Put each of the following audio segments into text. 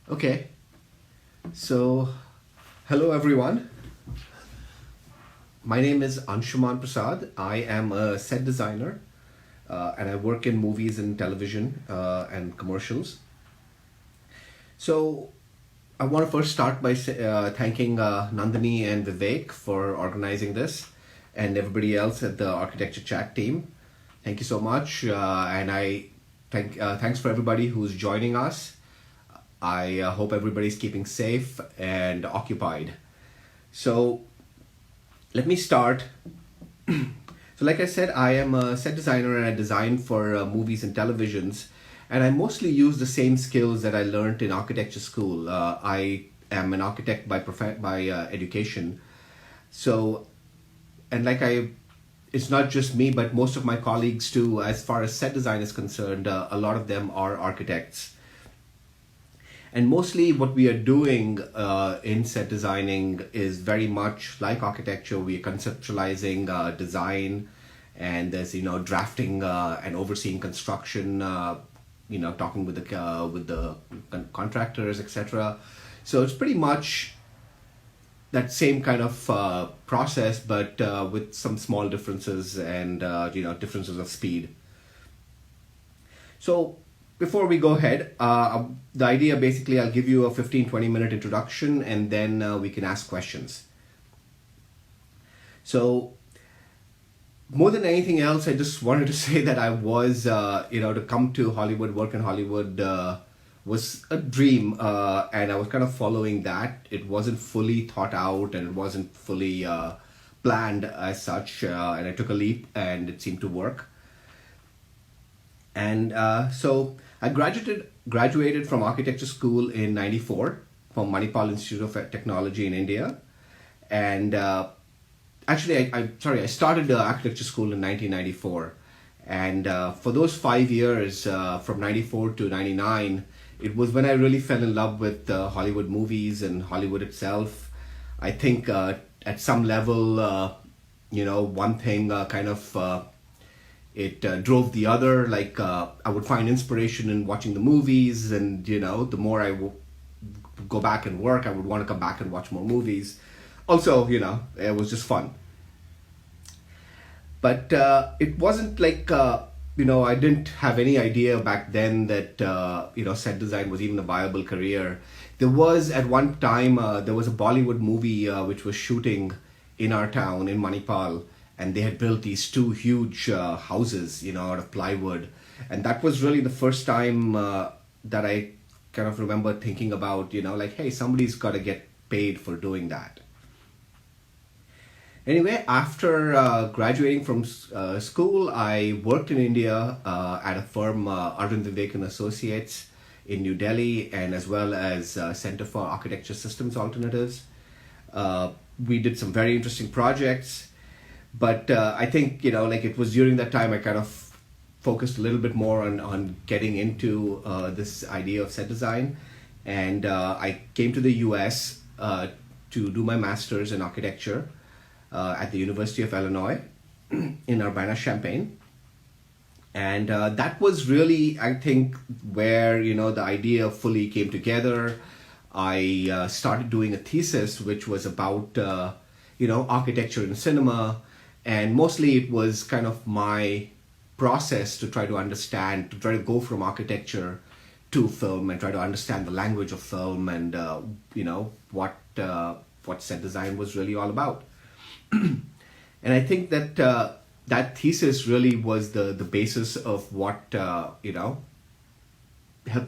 Okay, so hello everyone. My name is Anshuman Prasad. I am a set designer and I work in movies and television and commercials. So I want to first start by thanking Nandini and Vivek for organizing this and everybody else at the Architecture Chat team. Thank you so much. And I thanks for everybody who's joining us. I hope everybody's keeping safe and occupied. So let me start. So, like I said, I am a set designer and I design for movies and televisions. And I mostly use the same skills that I learned in architecture school. I am an architect by education. So, and it's not just me, but most of my colleagues too, as far as set design is concerned, a lot of them are architects. And mostly what we are doing in set designing is very much like architecture. We are conceptualizing design, and there's drafting and overseeing construction. Talking with the contractors, etc. So it's pretty much that same kind of process, but with some small differences and differences of speed. So before we go ahead, the idea basically I'll give you a 15-20 minute introduction and then we can ask questions. So more than anything else, I just wanted to say that I was, to come to Hollywood, work in Hollywood was a dream, and I was kind of following that. It wasn't fully thought out and it wasn't fully planned as such, and I took a leap and it seemed to work. And so I graduated from architecture school in '94 from Manipal Institute of Technology in India, and actually I started architecture school in 1994, and for those 5 years from '94 to '99, it was when I really fell in love with Hollywood movies and Hollywood itself. I think at some level, one thing kind of it drove the other. Like I would find inspiration in watching the movies, and the more go back and work, I would want to come back and watch more movies. Also, it was just fun. But it wasn't like I didn't have any idea back then that set design was even a viable career. There was at one time there was a Bollywood movie which was shooting in our town in Manipal, and they had built these two huge houses, out of plywood, and that was really the first time that I kind of remember thinking about, hey, somebody's got to get paid for doing that. Anyway, after graduating from school, I worked in India at a firm, Arvind Vivek and Associates in New Delhi, and as well as Center for Architecture Systems Alternatives. We did some very interesting projects. But I think, it was during that time I kind of focused a little bit more on getting into this idea of set design. And I came to the US to do my master's in architecture at the University of Illinois in Urbana-Champaign. And that was really, I think, where, the idea fully came together. I started doing a thesis which was about, architecture in cinema. And mostly it was kind of my process to try to go from architecture to film and try to understand the language of film and, what set design was really all about. And I think that that thesis really was the basis of what, helped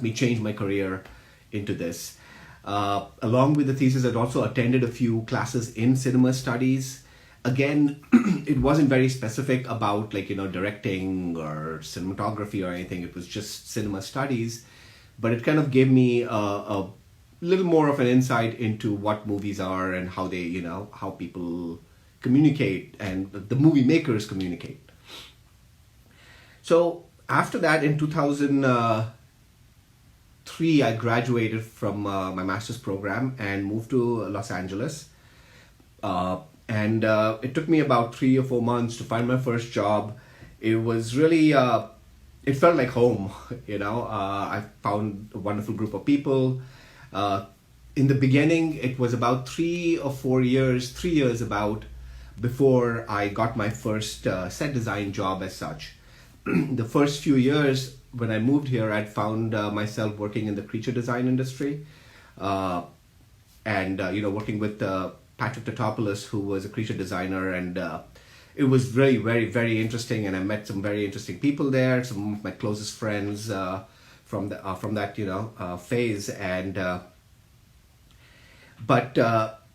me change my career into this. Along with the thesis, I'd also attended a few classes in cinema studies. Again, it wasn't very specific about directing or cinematography or anything. It was just cinema studies, but it kind of gave me a little more of an insight into what movies are and how they, how people communicate and the movie makers communicate. So after that, in 2003, I graduated from my master's program and moved to Los Angeles. And it took me about 3 or 4 months to find my first job. It was really, it felt like home, I found a wonderful group of people. In the beginning, it was about 3 years about, before I got my first set design job as such. The first few years when I moved here, I'd found myself working in the creature design industry, and working with Patrick Totopoulos, who was a creature designer, and it was very, very, very interesting. And I met some very interesting people there, some of my closest friends from that phase, and but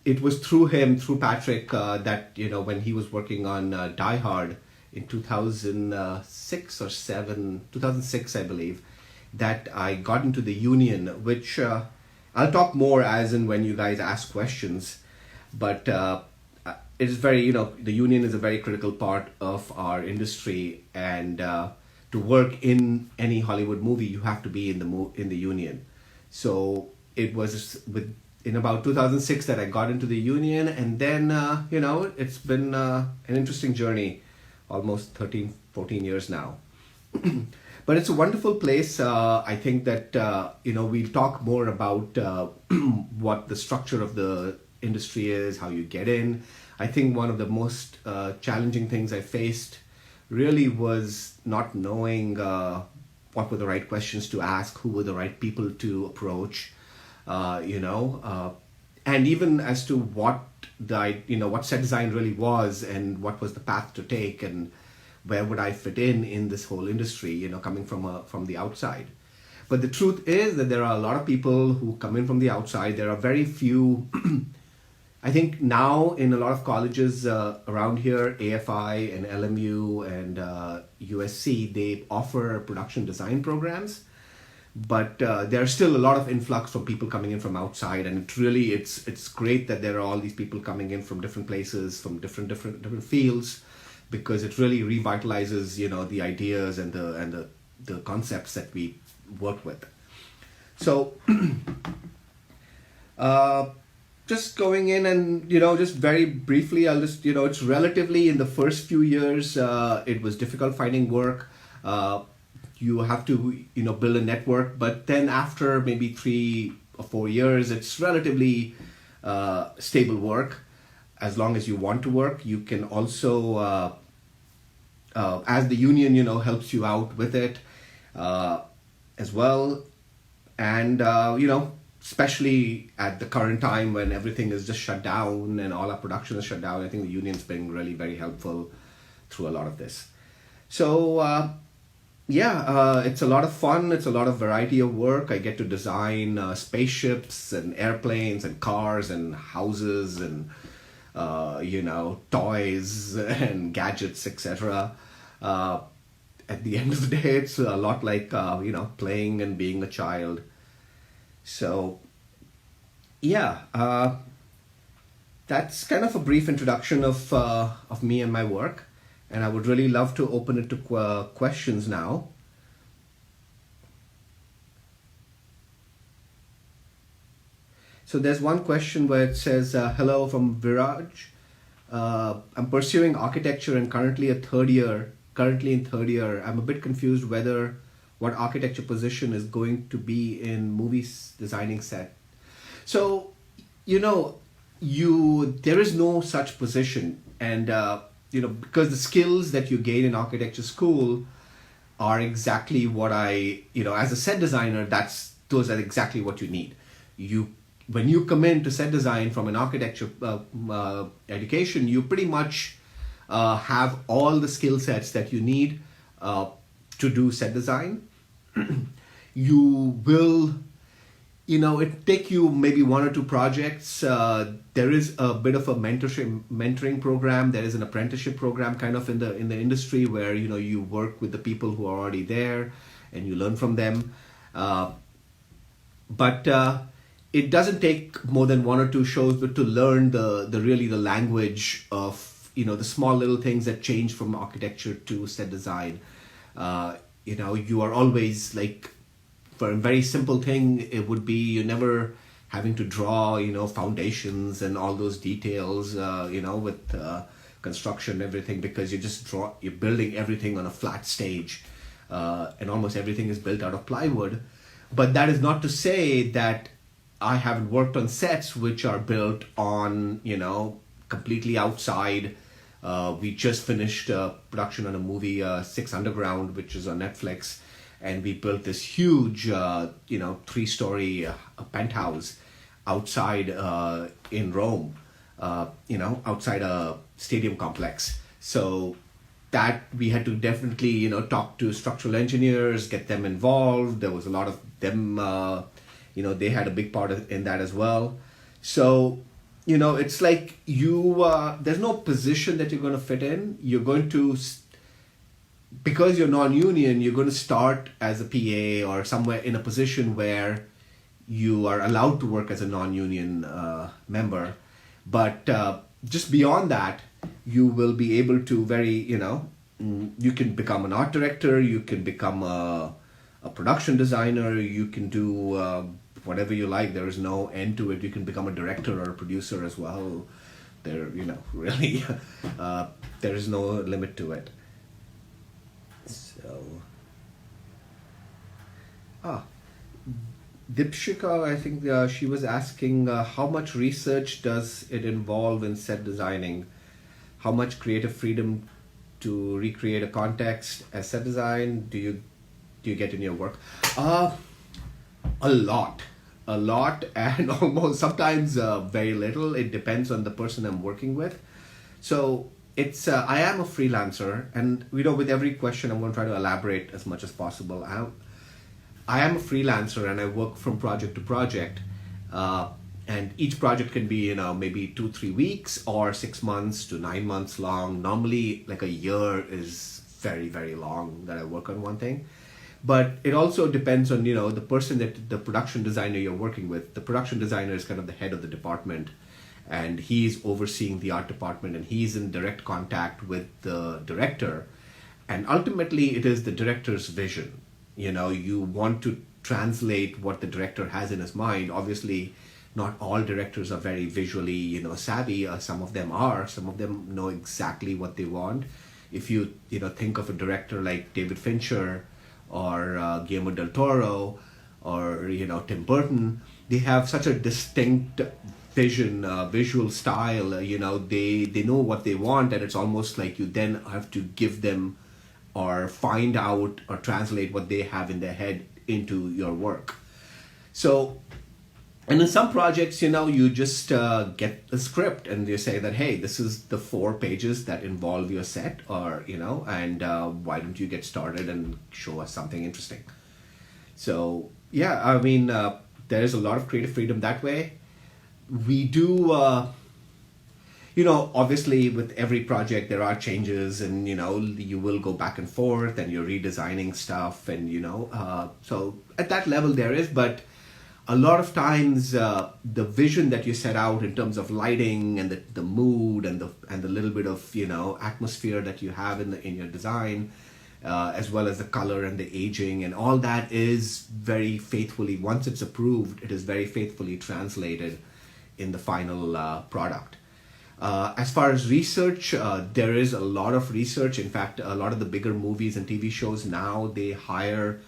it was through him, through Patrick, that when he was working on Die Hard in 2006, I believe, that I got into the union, which I'll talk more as in when you guys ask questions. But it is very, the union is a very critical part of our industry, and to work in any Hollywood movie, you have to be in the union. So it was in about 2006 that I got into the union, and then it's been an interesting journey, almost 13, 14 years now. But it's a wonderful place. I think that we'll talk more about what the structure of the industry is, how you get in. I think one of the most challenging things I faced really was not knowing what were the right questions to ask, who were the right people to approach, and even as to what what set design really was, and what was the path to take, and where would I fit in this whole industry, coming from the outside. But the truth is that there are a lot of people who come in from the outside. There are very few. I think now in a lot of colleges around here, AFI and LMU and USC, they offer production design programs, but there's still a lot of influx from people coming in from outside, and it's great that there are all these people coming in from different places, from different fields, because it really revitalizes the ideas and the concepts that we work with. So just going in and just very briefly, I'll just it's relatively, in the first few years it was difficult finding work. You have to build a network, but then after maybe 3 or 4 years, it's relatively stable work. As long as you want to work, you can also as the union helps you out with it as well. And especially at the current time when everything is just shut down and all our production is shut down, I think the union's been really very helpful through a lot of this. So it's a lot of fun. It's a lot of variety of work. I get to design spaceships and airplanes and cars and houses and toys and gadgets, etc. At the end of the day, it's a lot like playing and being a child. So that's kind of a brief introduction of me and my work, and I would really love to open it to questions now. So there's one question where it says, hello from Viraj. I'm pursuing architecture and currently in third year. I'm a bit confused whether what architecture position is going to be in movies designing set. So, there is no such position. And, because the skills that you gain in architecture school are exactly what as a set designer, those are exactly what you need. When you come into set design from an architecture education, you pretty much have all the skill sets that you need to do set design. You will, it take you maybe 1 or 2 projects. There is a bit of a mentoring program. There is an apprenticeship program kind of in the industry where you work with the people who are already there and you learn from them. But it doesn't take more than 1 or 2 shows, but to learn the language of the small little things that change from architecture to set design. You are always like, for a very simple thing, it would be you're never having to draw foundations and all those details with construction and everything, because you're building everything on a flat stage, and almost everything is built out of plywood. But that is not to say that I haven't worked on sets which are built on, completely outside. We just finished production on a movie, Six Underground, which is on Netflix, and we built this huge, 3-story penthouse outside in Rome, outside a stadium complex. So that we had to definitely, talk to structural engineers, get them involved. There was a lot of them, they had a big part in that as well. So, it's like there's no position that you're going to fit in. You're going to, because you're non-union, you're going to start as a PA or somewhere in a position where you are allowed to work as a non-union member. But just beyond that, you will be able to you can become an art director, you can become a production designer, you can do whatever you like. There is no end to it. You can become a director or a producer as well. Really, there is no limit to it. So, Dipshika, I think she was asking how much research does it involve in set designing? How much creative freedom to recreate a context as set design do you get in your work? A lot, and almost sometimes very little. It depends on the person I'm working with. So it's I am a freelancer, and with every question I'm going to try to elaborate as much as possible. I am a freelancer, and I work from project to project, and each project can be maybe 2-3 weeks or 6 months to 9 months long. Normally, like a year is very, very long that I work on one thing. But it also depends on the person that the production designer you're working with. The production designer is kind of the head of the department, and he's overseeing the art department, and he's in direct contact with the director. And ultimately, it is the director's vision. You want to translate what the director has in his mind. Obviously, not all directors are very visually, savvy. Some of them are. Some of them know exactly what they want. If you, think of a director like David Fincher or Guillermo del Toro or, Tim Burton, they have such a distinct vision, visual style. They know what they want, and it's almost like you then have to give them or find out or translate what they have in their head into your work. So, and in some projects, you just get a script and you say that, hey, this is the 4 pages that involve your set, or, and why don't you get started and show us something interesting? So, yeah, I mean, there is a lot of creative freedom that way. We do, obviously with every project there are changes, and, you will go back and forth and you're redesigning stuff, and, so at that level there is, but a lot of times the vision that you set out in terms of lighting and the mood and the little bit of atmosphere that you have in your design, as well as the color and the aging and all that, is very faithfully, once it's approved, it is very faithfully translated in the final product. As far as research, there is a lot of research. In fact, a lot of the bigger movies and TV shows now, they hire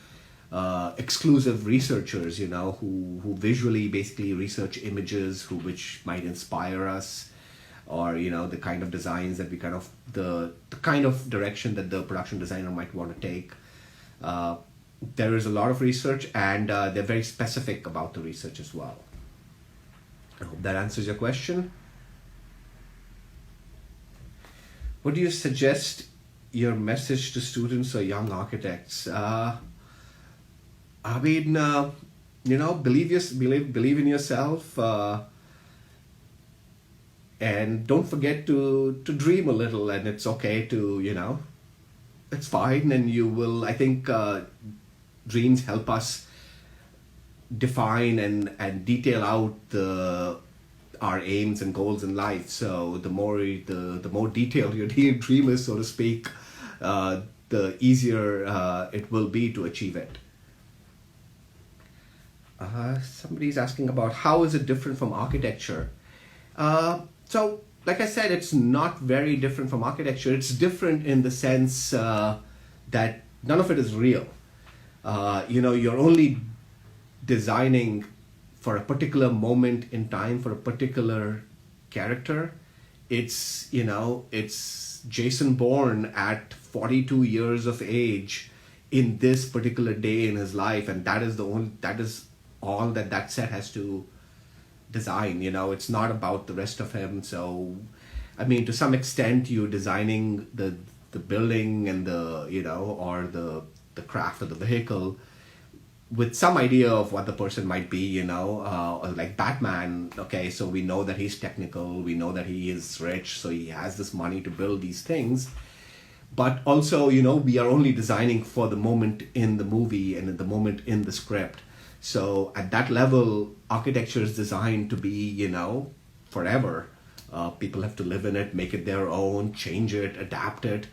exclusive researchers, who visually basically research images which might inspire us, or the kind of designs that we the kind of direction that the production designer might want to take. There is a lot of research, and they're very specific about the research as well. I hope that answers your question. What do you suggest your message to students or young architects? I mean, believe in yourself, and don't forget to dream a little. And it's okay to, it's fine. And you will, I think, dreams help us define and detail out our aims and goals in life. So the more detailed your dream is, so to speak, the easier it will be to achieve it. Somebody's asking about how is it different from architecture. So, like I said, it's not very different from architecture. It's different in the sense that none of it is real. You're only designing for a particular moment in time, for a particular character. It's Jason Bourne at 42 years of age in this particular day in his life, and that is all that set has to design. It's not about the rest of him. So I mean, to some extent, you're designing the building and or the craft of the vehicle with some idea of what the person might be, like Batman. Okay, so we know that he's technical, we know that he is rich, so he has this money to build these things. But also, we are only designing for the moment in the movie and at the moment in the script. So at that level, architecture is designed to be, forever. People have to live in it, make it their own, change it, adapt it.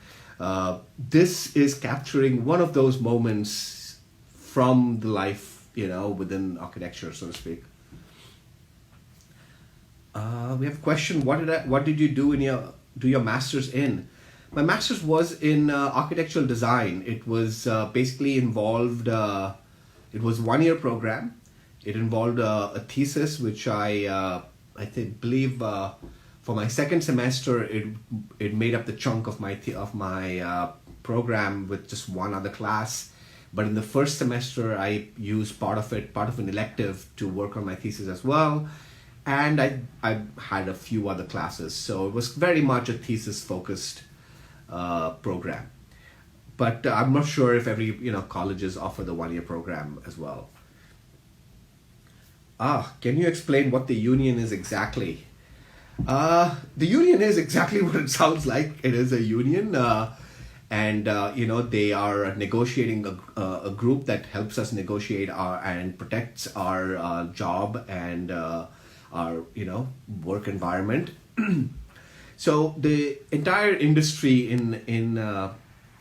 This is capturing one of those moments from the life, within architecture, so to speak. We have a question. What did you do your master's in? My master's was in architectural design. It was basically involved. It was 1-year program. It involved a thesis, which I believe for my second semester it made up the chunk of my program with just one other class. But in the first semester, I used part of an elective to work on my thesis as well. And I had a few other classes. So it was very much a thesis-focused program. But I'm not sure if every colleges offer the 1-year program as well. Can you explain what the union is exactly? The union is exactly what it sounds like. It is a union. And they are negotiating a group that helps us negotiate and protects our job and our work environment. So the entire industry in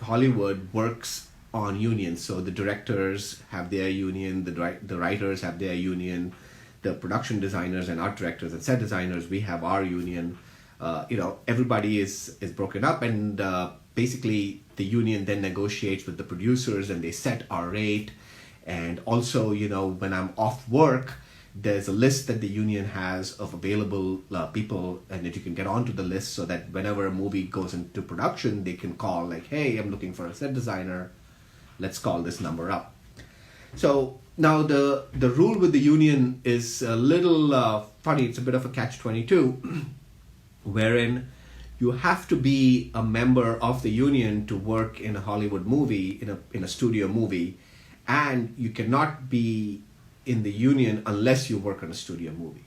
Hollywood works on unions. So the directors have their union, the writers have their union, the production designers and art directors and set designers, we have our union. Everybody is broken up, and basically the union then negotiates with the producers and they set our rate. And also, when I'm off work, there's a list that the union has of available people, and that you can get onto the list so that whenever a movie goes into production, they can call like, hey, I'm looking for a set designer. Let's call this number up. So now the rule with the union is a little funny. It's a bit of a catch-22, wherein you have to be a member of the union to work in a Hollywood movie, in a studio movie, and you cannot be in the union unless you work on a studio movie.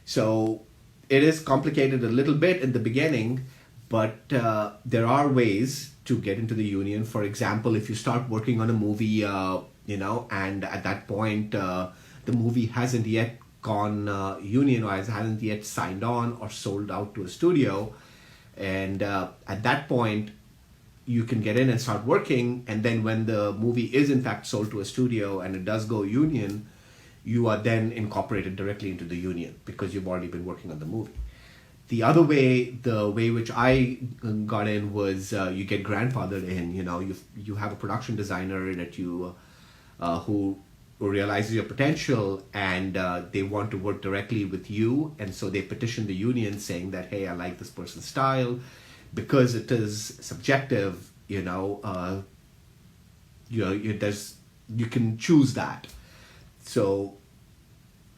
So it is complicated a little bit in the beginning, but there are ways to get into the union. For example, if you start working on a movie, and at that point the movie hasn't yet gone unionized, hasn't yet signed on or sold out to a studio, and at that point you can get in and start working, and then when the movie is in fact sold to a studio and it does go union, you are then incorporated directly into the union because you've already been working on the movie. The other way, the way which I got in, was you get grandfathered in. You have a production designer that you who realizes your potential, and they want to work directly with you, and so they petition the union saying that, hey, I like this person's style. Because it is subjective, you can choose that. So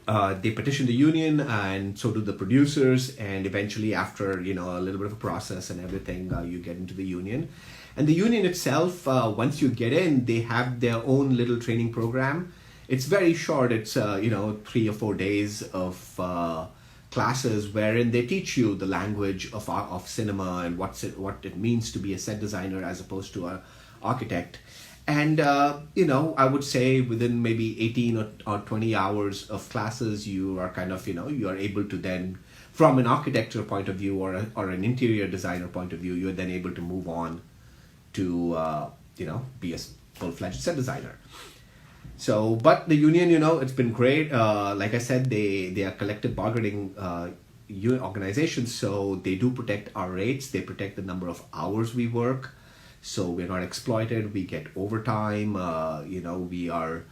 they petition the union, and so do the producers, and eventually after a little bit of a process and everything, you get into the union. And the union itself, once you get in, they have their own little training program. It's very short. It's 3 or 4 days of classes wherein they teach you the language of cinema and what it means to be a set designer as opposed to an architect. And I would say within maybe 18 or 20 hours of classes, you are kind of you are able to then, from an architecture point of view or an interior designer point of view, you're then able to move on to be a full-fledged set designer. So, but the union, it's been great. Like I said, they are collective bargaining organizations, so they do protect our rates. They protect the number of hours we work, so we're not exploited. We get overtime. We are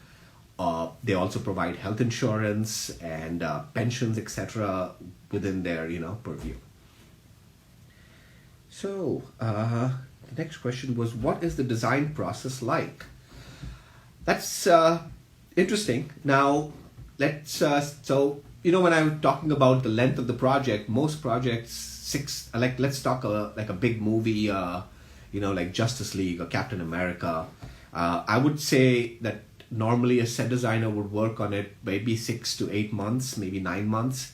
They also provide health insurance and pensions, etc., within their purview. So the next question was, what is the design process like? That's interesting. Now, let's when I'm talking about the length of the project, most projects let's talk like a big movie, like Justice League or Captain America. I would say that normally a set designer would work on it maybe 6 to 8 months, maybe 9 months.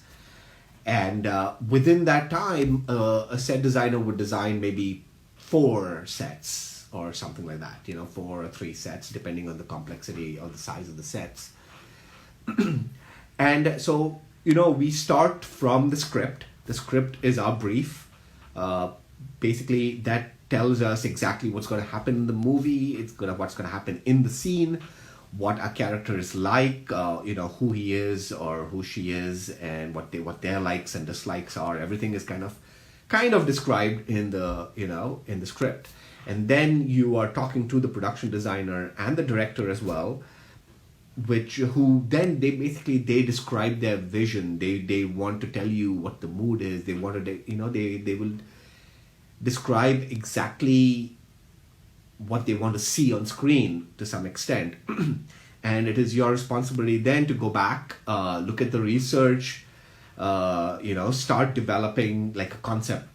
And within that time, a set designer would design maybe 4 sets or something like that, 4 or 3 sets, depending on the complexity or the size of the sets. And so, we start from the script. The script is our brief. Basically, that tells us exactly what's going to happen in the movie. What's going to happen in the scene, what our character is like, who he is or who she is, and what their likes and dislikes are. Everything is kind of described in the in the script. And then you are talking to the production designer and the director as well, who then they describe their vision. They want to tell you what the mood is. They want to they will describe exactly what they want to see on screen to some extent. And it is your responsibility then to go back, look at the research, start developing like a concept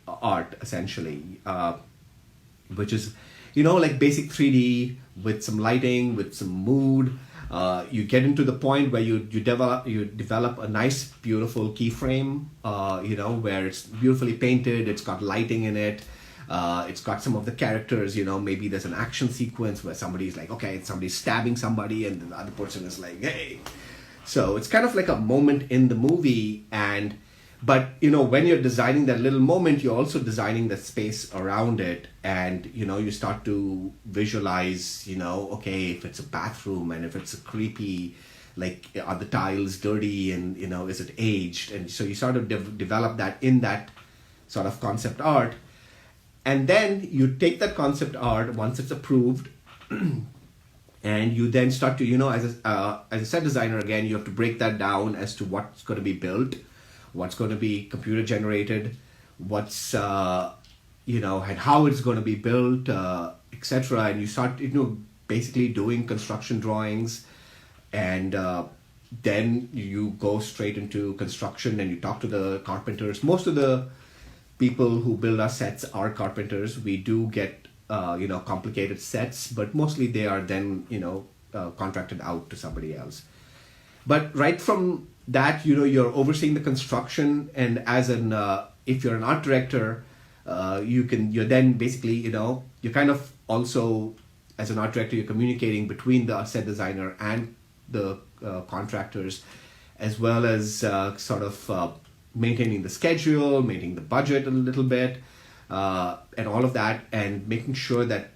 art, essentially, which is like basic 3D with some lighting, with some mood. You get into the point where you develop a nice, beautiful keyframe, where it's beautifully painted, it's got lighting in it, it's got some of the characters, maybe there's an action sequence where somebody's like, okay, somebody's stabbing somebody, and the other person is like, hey. So it's kind of like a moment in the movie, but when you're designing that little moment, you're also designing the space around it, and you start to visualize, okay, if it's a bathroom and if it's a creepy, like, are the tiles dirty, and is it aged, and so you sort of develop that in that sort of concept art. And then you take that concept art once it's approved, and you then start to, as a set designer, again, you have to break that down as to what's going to be built, what's going to be computer generated, what's, and how it's going to be built, etc. And you start, basically doing construction drawings, and then you go straight into construction and you talk to the carpenters. Most of the people who build our sets are carpenters. We do get, complicated sets, but mostly they are then, contracted out to somebody else. But right from that, you're overseeing the construction, and as if you're an art director, you're then basically, you're kind of also, as an art director, you're communicating between the set designer and the contractors, as well as sort of maintaining the schedule, maintaining the budget a little bit, and all of that, and making sure that,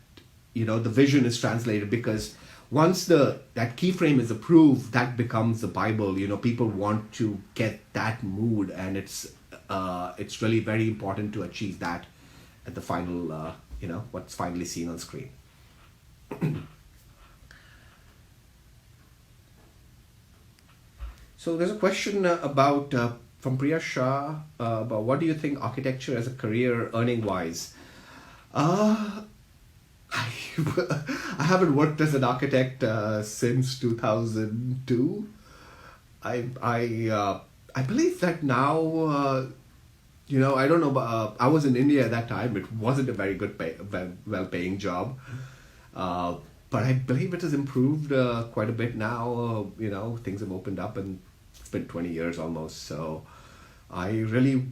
the vision is translated, because once that keyframe is approved, that becomes the Bible. People want to get that mood, and it's really very important to achieve that at the final, what's finally seen on screen. So there's a question about from Priya Shah about, what do you think architecture as a career, earning wise? I haven't worked as an architect since 2002. I believe that now, I don't know, I was in India at that time. It wasn't a very good well-paying job. But I believe it has improved quite a bit now. Things have opened up, and it's been 20 years almost. So I really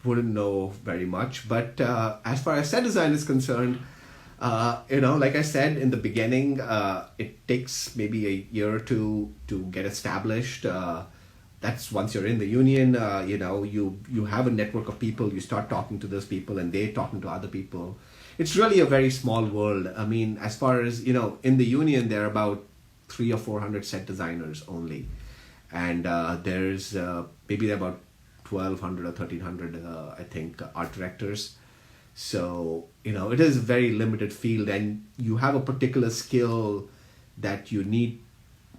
wouldn't know very much. But as far as set design is concerned, like I said in the beginning, it takes maybe a year or two to get established. That's once you're in the union, you have a network of people, you start talking to those people, and they're talking to other people. It's really a very small world. I mean, as far as, in the union, there are about 300 or 400 set designers only. And there's maybe there are about 1,200 or 1,300, I think, art directors. So, it is a very limited field, and you have a particular skill that you need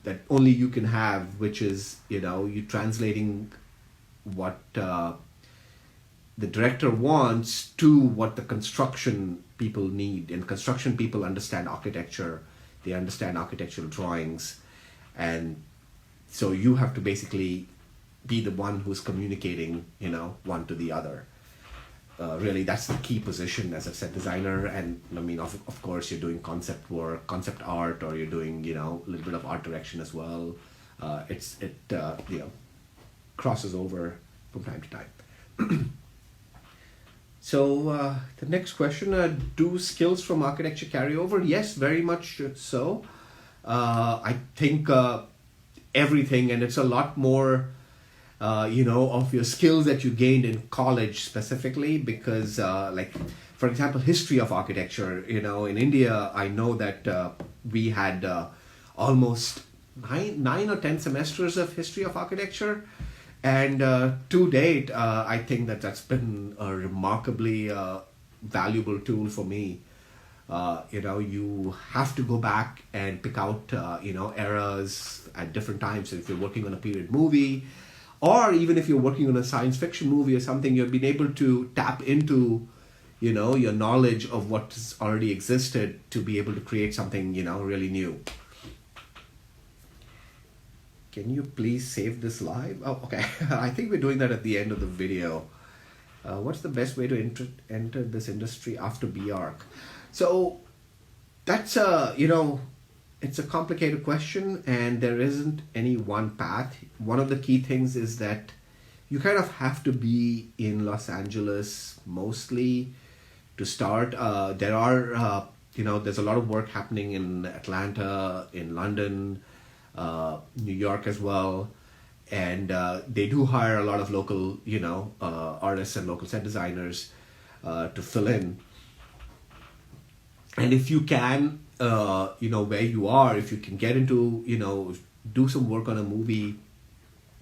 that only you can have, which is, you translating what the director wants to what the construction people need. And construction people understand architecture, they understand architectural drawings, and so you have to basically be the one who's communicating, one to the other. Really, that's the key position as a set designer. And I mean, of course, you're doing concept work, concept art, or you're doing, a little bit of art direction as well. It crosses over from time to time. So the next question, do skills from architecture carry over? Yes, very much so. I think everything, and it's a lot more, of your skills that you gained in college specifically, because like, for example, history of architecture, in India, I know that we had almost nine or 10 semesters of history of architecture. And to date, I think that's been a remarkably valuable tool for me. You have to go back and pick out, eras at different times. So if you're working on a period movie, or even if you're working on a science fiction movie or something, you've been able to tap into, your knowledge of what's already existed to be able to create something, really new. Can you please save this live? Oh, okay. I think we're doing that at the end of the video. What's the best way to enter this industry after B-Arc? So that's it's a complicated question, and there isn't any one path. One of the key things is that you kind of have to be in Los Angeles mostly to start. There are, there's a lot of work happening in Atlanta, in London, New York as well, and they do hire a lot of local, artists and local set designers to fill in. And if you can, where you are, if you can get into, do some work on a movie,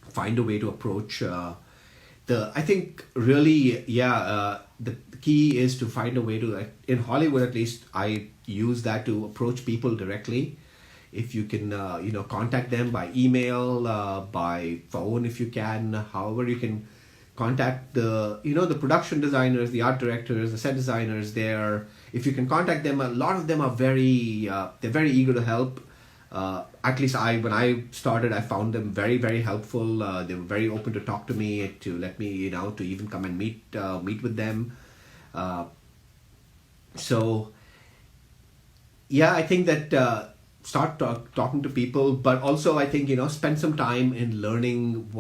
find a way to approach I think really, the key is to find a way to, in Hollywood at least, I use that to approach people directly. If you can, contact them by email, by phone, if you can, however you can contact the production designers, the art directors, the set designers there. If you can contact them, a lot of them are they're very eager to help. At least when I started, I found them very, very helpful. They were very open to talk to me, to let me, to even come and meet with them. So, yeah, I think that start talking to people, but also I think, spend some time in learning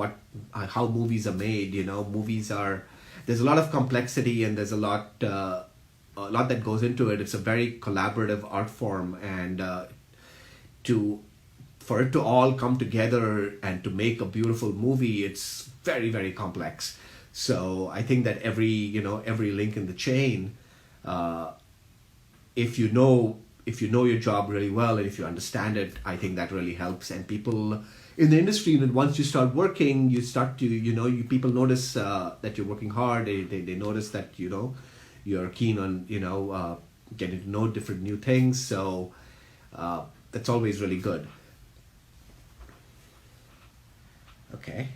how movies are made. There's a lot of complexity, and there's a lot that goes into it. It's a very collaborative art form, and for it to all come together and to make a beautiful movie, it's very, very complex. So I think that every link in the chain, if you know your job really well, and if you understand it, I think that really helps. And people in the industry, that once you start working, you start to, people notice that you're working hard. They notice that, you're keen on, getting to know different new things. So that's always really good. Okay.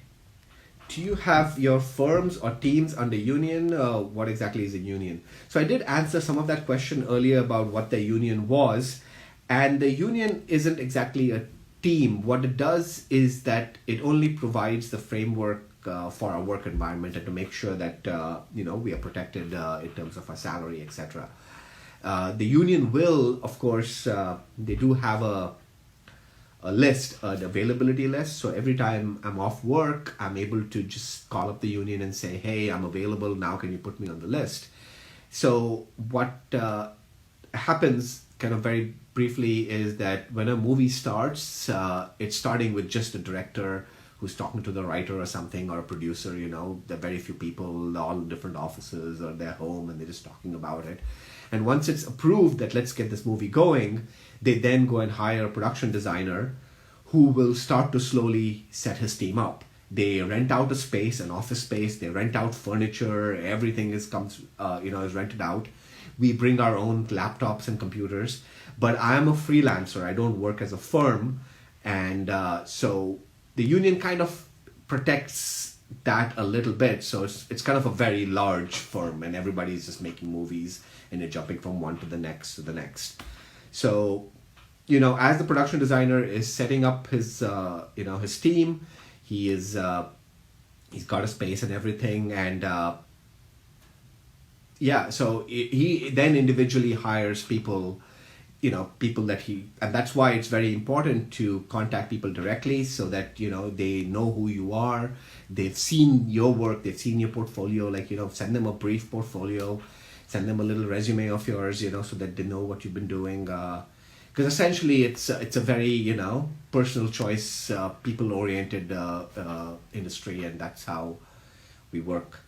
Do you have your firms or teams under union? What exactly is a union? So I did answer some of that question earlier about what the union was. And the union isn't exactly a team. What it does is that it only provides the framework for our work environment, and to make sure that we are protected in terms of our salary, etc. The union will, of course, they do have a list, an availability list. So every time I'm off work, I'm able to just call up the union and say, hey, I'm available now, can you put me on the list? So what happens, kind of very briefly, is that when a movie starts, it's starting with just a director who's talking to the writer or something, or a producer. There are very few people, all in different offices or their home, and they're just talking about it. And once it's approved that let's get this movie going, they then go and hire a production designer who will start to slowly set his team up. They rent out a space, an office space. They rent out furniture. Everything is rented out. We bring our own laptops and computers. But I am a freelancer. I don't work as a firm. And so the union kind of protects that a little bit. So it's kind of a very large firm, and everybody's just making movies, and they're jumping from one to the next to the next. So, as the production designer is setting up his his team, he's got a space and everything, and so he then individually hires people, people that and that's why it's very important to contact people directly, so that they know who you are, they've seen your work, they've seen your portfolio, send them a brief portfolio, send them a little resume of yours, so that they know what you've been doing, because essentially it's a very personal choice, people oriented industry, and that's how we work.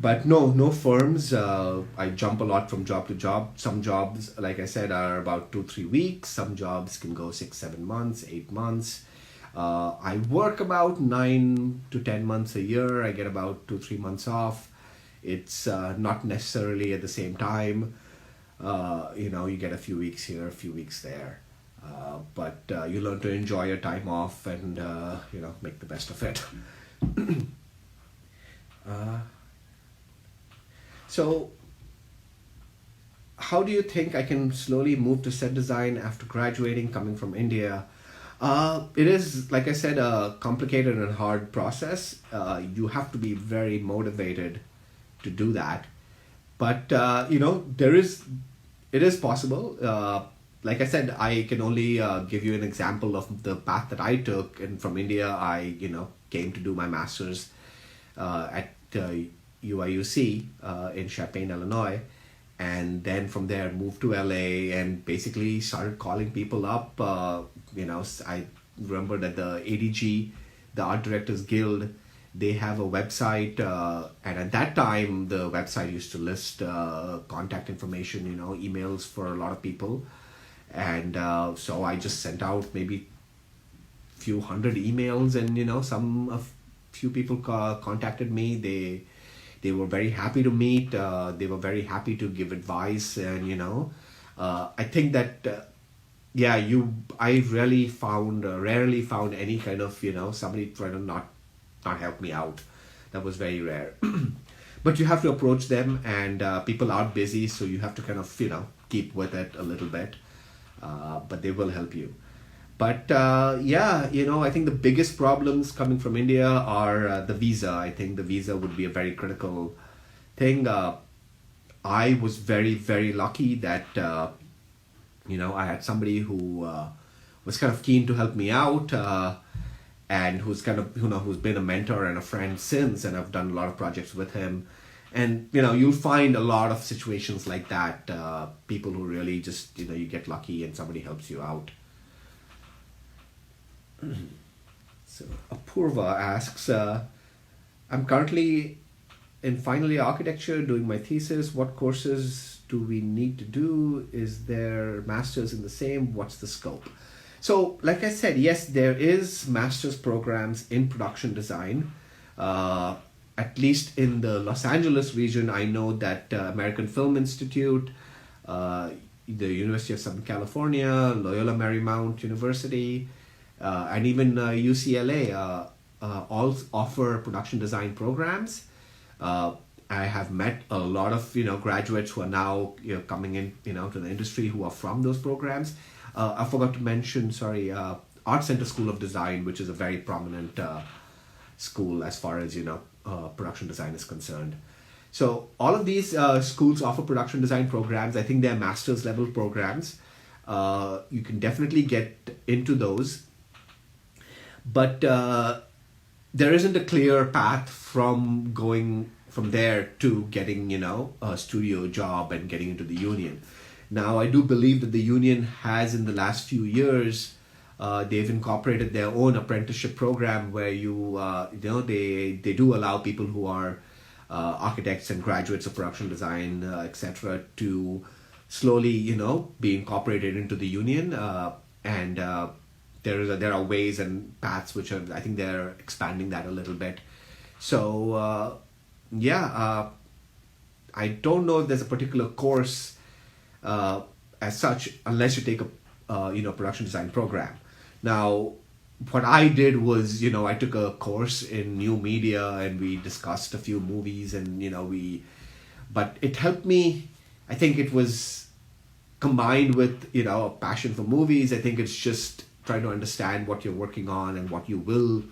But no firms. I jump a lot from job to job. Some jobs, like I said, are about 2-3 weeks. Some jobs can go 6-7 months, 8 months. I work about 9 to 10 months a year. I get about 2-3 months off. It's not necessarily at the same time. You get a few weeks here, a few weeks there. But you learn to enjoy your time off and make the best of it. So, how do you think I can slowly move to set design after graduating, coming from India? It is, like I said, a complicated and hard process. You have to be very motivated to do that. But, it is possible. Like I said, I can only give you an example of the path that I took. And from India, I, came to do my master's at UIUC in Champaign, Illinois. And then from there moved to LA and basically started calling people up. I remember that the ADG, the Art Directors Guild, they have a website, and at that time the website used to list contact information, emails for a lot of people. And so I just sent out maybe few hundred emails, and a few people contacted me. They were very happy to meet. They were very happy to give advice, and I think that I rarely found any kind of somebody trying to not help me out. That was very rare. But you have to approach them, and people are busy, so you have to kind of keep with it a little bit. But they will help you. But I think the biggest problems coming from India are the visa. I think the visa would be a very critical thing. I was very, very lucky that I had somebody who was kind of keen to help me out, and who's kind of who's been a mentor and a friend since, and I've done a lot of projects with him. And you'll find a lot of situations like that. People who really just you get lucky and somebody helps you out. So Apurva asks, I'm currently in final year architecture doing my thesis. What courses do we need to do? Is there masters in the same? What's the scope? So like I said, yes, there is master's programs in production design. At least in the Los Angeles region, I know that American Film Institute, the University of Southern California, Loyola Marymount University, and even UCLA all offer production design programs. I have met a lot of graduates who are now coming in to the industry who are from those programs. I forgot to mention, Art Center School of Design, which is a very prominent school as far as production design is concerned. So all of these schools offer production design programs. I think they're master's level programs. You can definitely get into those. But there isn't a clear path from going from there to getting, a studio job and getting into the union. Now, I do believe that the union has, in the last few years, they've incorporated their own apprenticeship program where they do allow people who are architects and graduates of production design, etc., to slowly, be incorporated into the union. And there are ways and paths which are, I think they're expanding that a little bit. So I don't know if there's a particular course as such, unless you take production design program. Now, what I did was, I took a course in new media and we discussed a few movies and, but it helped me. I think it was combined with, a passion for movies. I think it's just trying to understand what you're working on and what you will,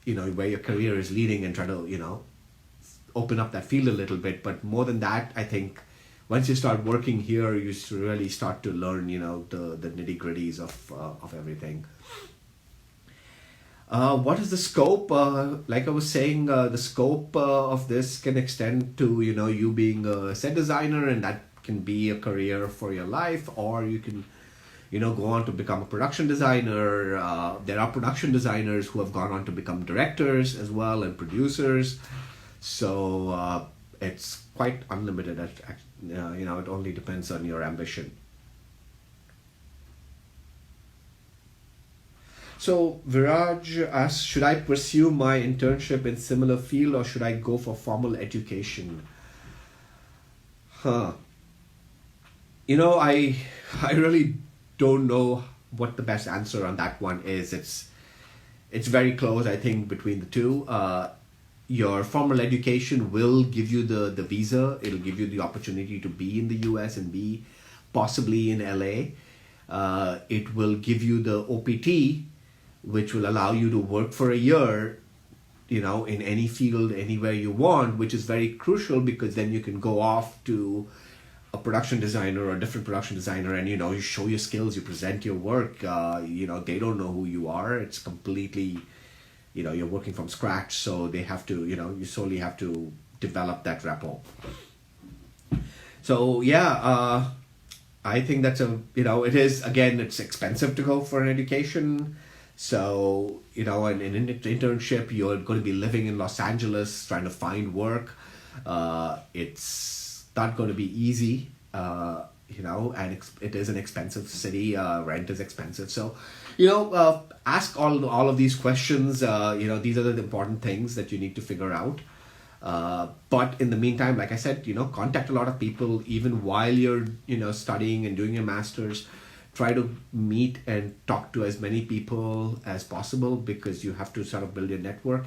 where your career is leading, and try to, open up that field a little bit. But more than that, I think once you start working here, you really start to learn, the nitty-gritties of everything. What is the scope? Like I was saying, the scope of this can extend to, you being a set designer, and that can be a career for your life, or you can, go on to become a production designer. There are production designers who have gone on to become directors as well, and producers. So it's quite unlimited. It only depends on your ambition. So Viraj asks, should I pursue my internship in similar field or should I go for formal education? I really don't know what the best answer on that one is. It's very close, I think, between the two. Your formal education will give you the visa. It'll give you the opportunity to be in the US and be possibly in LA. It will give you the OPT, which will allow you to work for a year, in any field, anywhere you want, which is very crucial because then you can go off to a production designer or a different production designer and, you show your skills, you present your work, they don't know who you are. It's completely, you're working from scratch. So they have to, you solely have to develop that rapport. So, I think that's it is, again, it's expensive to go for an education. So, in an internship, you're going to be living in Los Angeles, trying to find work. It's not going to be easy, and it is an expensive city. Rent is expensive. So, ask all of these questions. These are the important things that you need to figure out. But in the meantime, like I said, contact a lot of people, even while you're, studying and doing your master's. Try to meet and talk to as many people as possible because you have to sort of build your network.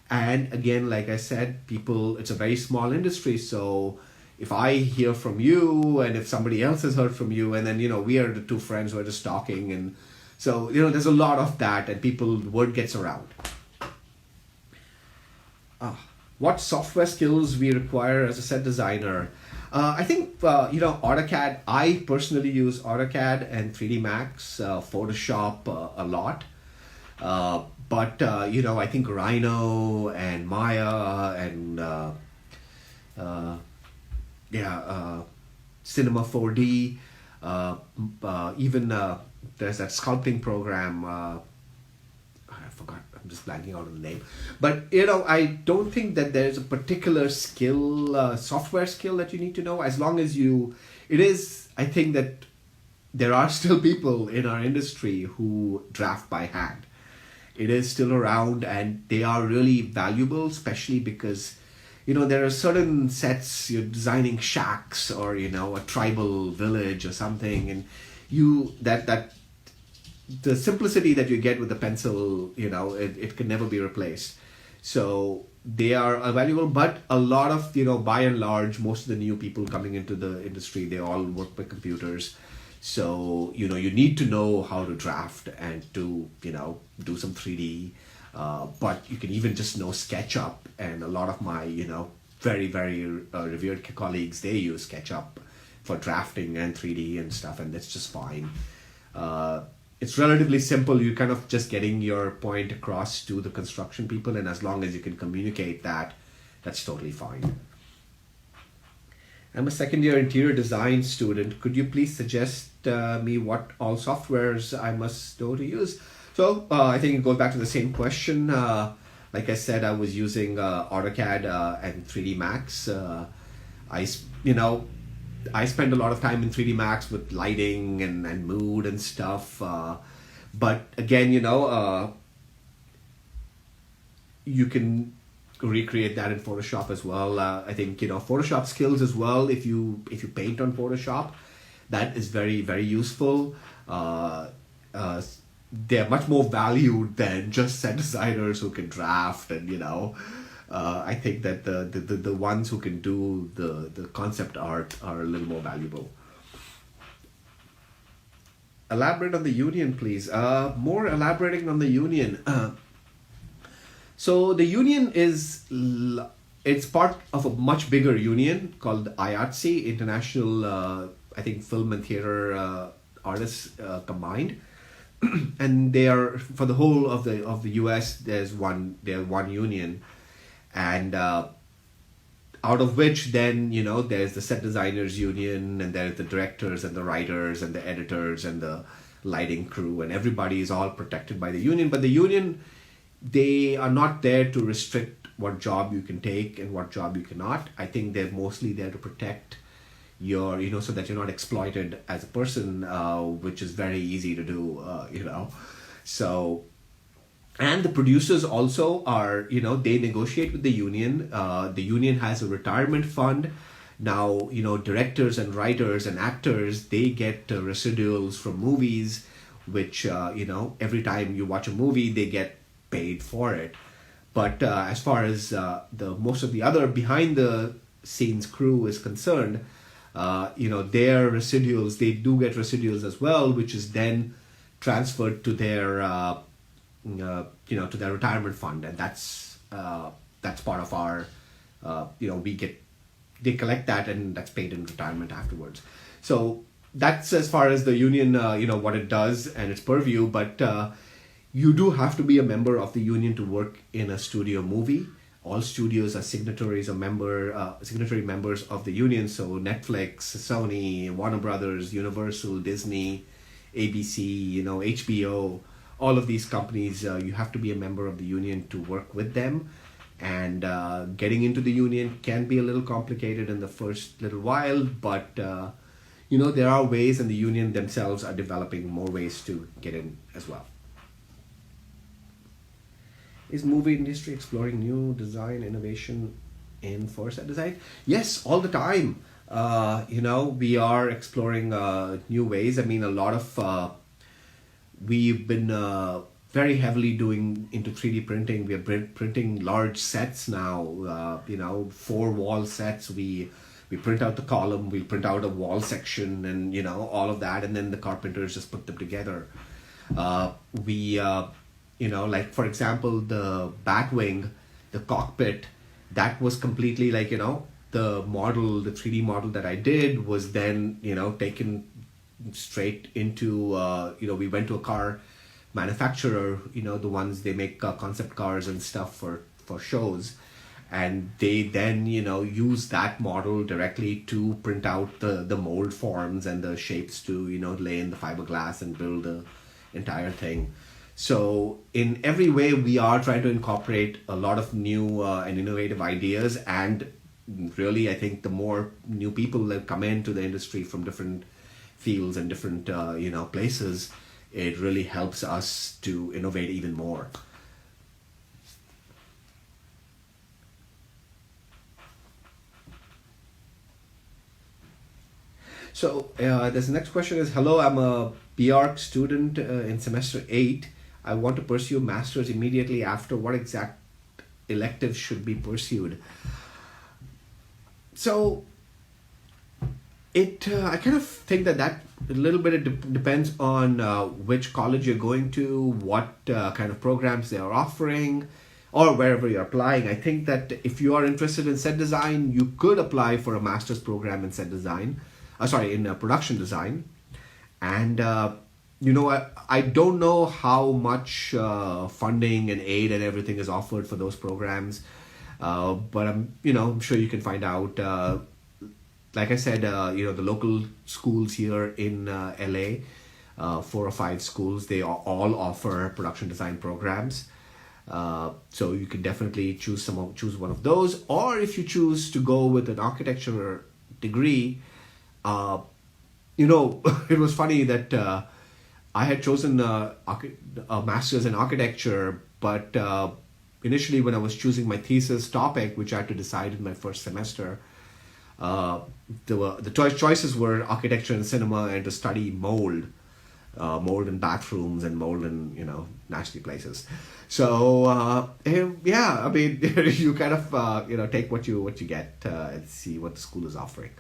And again, like I said, it's a very small industry. So if I hear from you and if somebody else has heard from you, and then, we are the two friends who are just talking. And so, there's a lot of that and word gets around. What software skills we require as a set designer? I think, AutoCAD, I personally use AutoCAD and 3D Max, Photoshop a lot. But I think Rhino and Maya and, Cinema 4D, even there's that sculpting program, I forgot, I'm just blanking out on the name. But, I don't think that there's a particular skill, software skill that you need to know. As long as I think that there are still people in our industry who draft by hand. It is still around and they are really valuable, especially because, there are certain sets, you're designing shacks or, a tribal village or something, and the simplicity that you get with the pencil, it can never be replaced. So they are valuable, but a lot of, by and large, most of the new people coming into the industry, they all work with computers. So, you need to know how to draft and to, do some 3D. But you can even just know SketchUp. And a lot of my, very, very revered colleagues, they use SketchUp for drafting and 3D and stuff. And that's just fine. It's relatively simple. You're kind of just getting your point across to the construction people. And as long as you can communicate that, that's totally fine. I'm a second-year interior design student. Could you please suggest me what all softwares I must know to use? So I think it goes back to the same question. Like I said, I was using AutoCAD and 3D Max. I spend a lot of time in 3D Max with lighting and mood and stuff. But again, you can recreate that in Photoshop as well. I think, Photoshop skills as well. If you paint on Photoshop, that is very, very useful. Uh, they're much more valued than just set designers who can draft and I think that the ones who can do the concept art are a little more valuable. Elaborate on the union, please. More elaborating on the union. So the union it's part of a much bigger union called IATSE, International, I think, Film and Theater Artists Combined. And they are, for the whole of the US, they're one union. And out of which then, there's the set designers union, and there's the directors and the writers and the editors and the lighting crew, and everybody is all protected by the union. But the union, they are not there to restrict what job you can take and what job you cannot. I think they're mostly there to protect your, so that you're not exploited as a person, which is very easy to do, So, and the producers also are, they negotiate with the union. The union has a retirement fund. Now, directors and writers and actors, they get residuals from movies, which, every time you watch a movie, they get paid for it. But as far as the most of the other behind the scenes crew is concerned, their residuals, they do get residuals as well, which is then transferred to their to their retirement fund, and that's part of our they collect that, and that's paid in retirement afterwards. So that's as far as the union what it does and its purview. But you do have to be a member of the union to work in a studio movie. All studios are signatory members of the union. So Netflix, Sony, Warner Brothers, Universal, Disney, ABC, HBO, all of these companies, you have to be a member of the union to work with them. And getting into the union can be a little complicated in the first little while, but there are ways, and the union themselves are developing more ways to get in as well. Is movie industry exploring new design innovation in for set design? Yes, all the time. We are exploring new ways. I mean, a lot of we've been very heavily doing into 3D printing. We are printing large sets now. 4 wall sets. We print out the column. We print out a wall section, and all of that, and then the carpenters just put them together. Like for example, the Batwing, the cockpit, that was completely like, the 3D model that I did was then, taken straight into, we went to a car manufacturer, the ones they make concept cars and stuff for shows. And they then, use that model directly to print out the mold forms and the shapes to, lay in the fiberglass and build the entire thing. So in every way, we are trying to incorporate a lot of new and innovative ideas. And really, I think the more new people that come into the industry from different fields and different, places, it really helps us to innovate even more. So this next question is, hello, I'm a BArch student in semester 8. I want to pursue master's immediately after. What exact electives should be pursued? So I kind of think that a little bit depends on which college you're going to, what kind of programs they are offering, or wherever you're applying. I think that if you are interested in set design, you could apply for a master's program in set design. In production design. And I don't know how much funding and aid and everything is offered for those programs, but I'm sure you can find out. Like I said, the local schools here in LA, 4 or 5 schools, they all offer production design programs. So you can definitely choose one of those, or if you choose to go with an architecture degree, it was funny that I had chosen a master's in architecture, but initially when I was choosing my thesis topic, which I had to decide in my first semester, uh, the choices were architecture and cinema, and to study mold in bathrooms and mold in nasty places. So yeah, I mean, you kind of take what you get and see what the school is offering.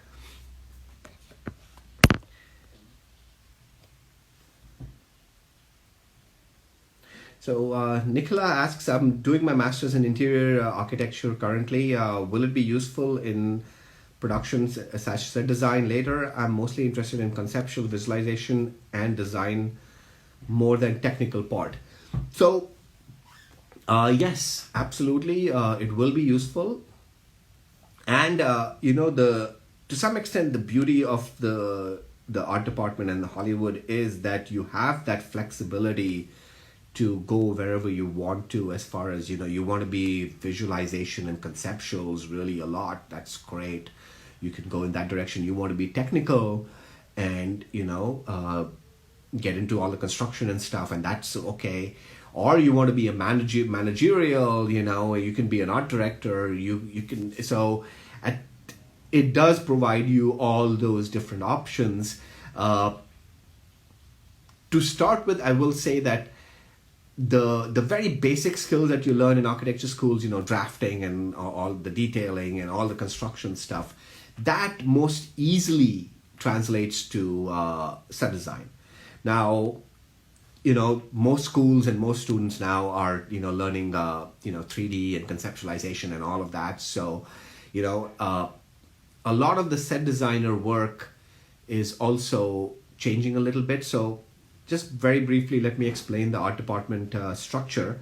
So Nicola asks, I'm doing my master's in interior architecture currently. Will it be useful in productions such set design later? I'm mostly interested in conceptual visualization and design more than technical part. So yes, absolutely, it will be useful. And the to some extent the beauty of the art department and the Hollywood is that you have that flexibility to go wherever you want to, as far as you want to be visualization and conceptuals really a lot. That's great. You can go in that direction. You want to be technical and get into all the construction and stuff, and that's okay. Or you want to be a managerial, you can be an art director. You can, so at, it does provide you all those different options. To start with, I will say that the very basic skills that you learn in architecture schools, drafting and all the detailing and all the construction stuff, that most easily translates to set design. Now, most schools and most students now are learning 3D and conceptualization and all of that. So a lot of the set designer work is also changing a little bit. So just very briefly, let me explain the art department structure.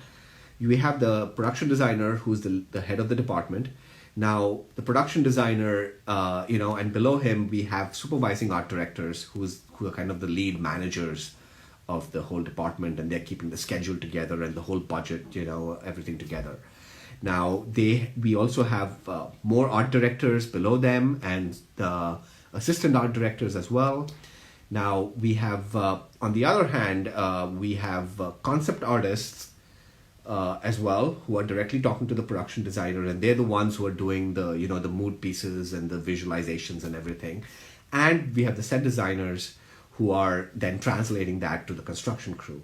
We have the production designer, who's the head of the department. Now, the production designer, and below him, we have supervising art directors, who are kind of the lead managers of the whole department, and they're keeping the schedule together and the whole budget, everything together. Now, we also have more art directors below them, and the assistant art directors as well. Now, we have, on the other hand, we have concept artists as well, who are directly talking to the production designer, and they're the ones who are doing the the mood pieces and the visualizations and everything. And we have the set designers, who are then translating that to the construction crew.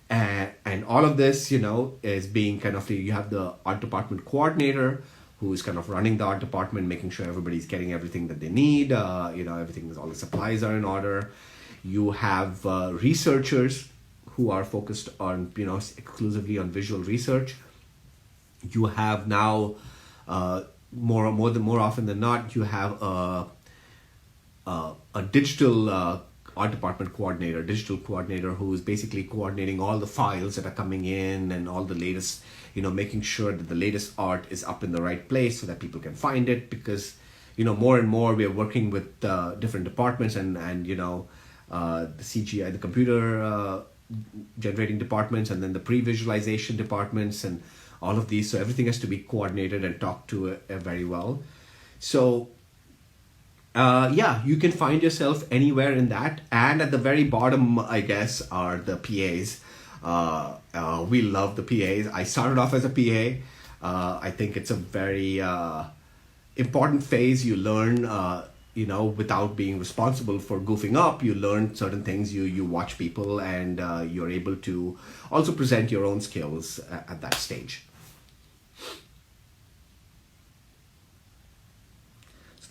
And all of this, is being kind of, you have the art department coordinator, who is kind of running the art department, making sure everybody's getting everything that they need, everything, all the supplies are in order. You have researchers who are focused on, exclusively on visual research. You have now, more often than not, you have a digital art department coordinator, digital coordinator, who is basically coordinating all the files that are coming in and all the latest, making sure that the latest art is up in the right place so that people can find it. Because, more and more we are working with different departments and the CGI, the computer generating departments, and then the pre-visualization departments, and all of these. So everything has to be coordinated and talked to very well. So yeah, you can find yourself anywhere in that. And at the very bottom, I guess, are the PAs. We love the PAs. I started off as a PA. I think it's a very important phase. You learn, without being responsible for goofing up. You learn certain things. You watch people, and you're able to also present your own skills at that stage.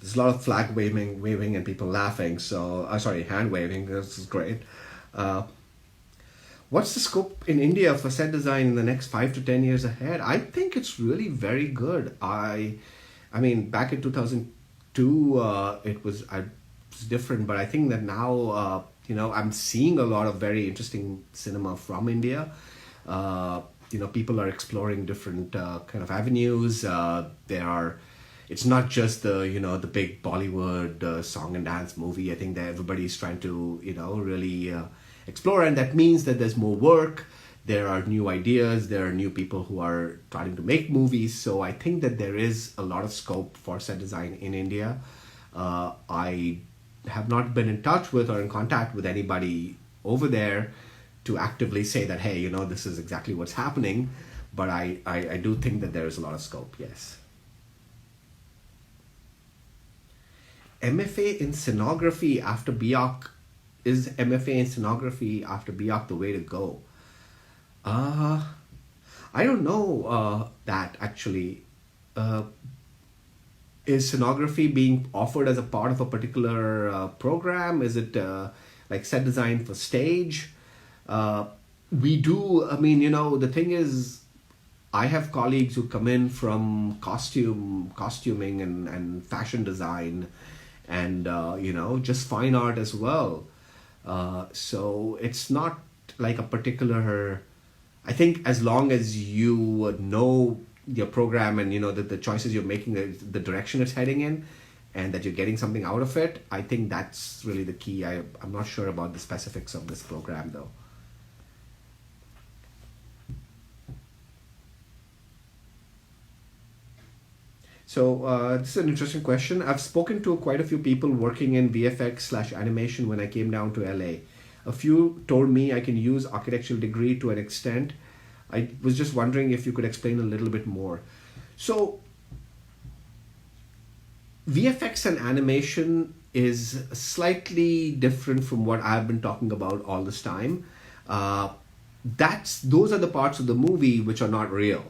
There's a lot of flag waving and people laughing. So, sorry, hand waving. This is great. What's the scope in India for set design in the next 5 to 10 years ahead? I think it's really very good. I mean, back in 2002, it was different, but I think that now, I'm seeing a lot of very interesting cinema from India. People are exploring different kind of avenues. It's not just the big Bollywood song and dance movie. I think that everybody's trying to really explore, and that means that there's more work. There are new ideas. There are new people who are trying to make movies. So I think that there is a lot of scope for set design in India. I have not been in touch with or in contact with anybody over there to actively say that, hey, this is exactly what's happening. But I do think that there is a lot of scope. Yes. MFA in scenography after BIOC, is MFA in scenography after BIOC the way to go? Uh, I don't know that actually. Uh, is scenography being offered as a part of a particular program? Is it like set design for stage? Uh, we do, I mean, the thing is, I have colleagues who come in from costuming and fashion design and, just fine art as well. So it's not like a particular, I think as long as you know your program and the choices you're making, the direction it's heading in, and that you're getting something out of it, I think that's really the key. I'm not sure about the specifics of this program though. So this is an interesting question. I've spoken to quite a few people working in VFX/animation when I came down to LA. A few told me I can use architectural degree to an extent. I was just wondering if you could explain a little bit more. So VFX and animation is slightly different from what I've been talking about all this time. Uh, those are the parts of the movie which are not real.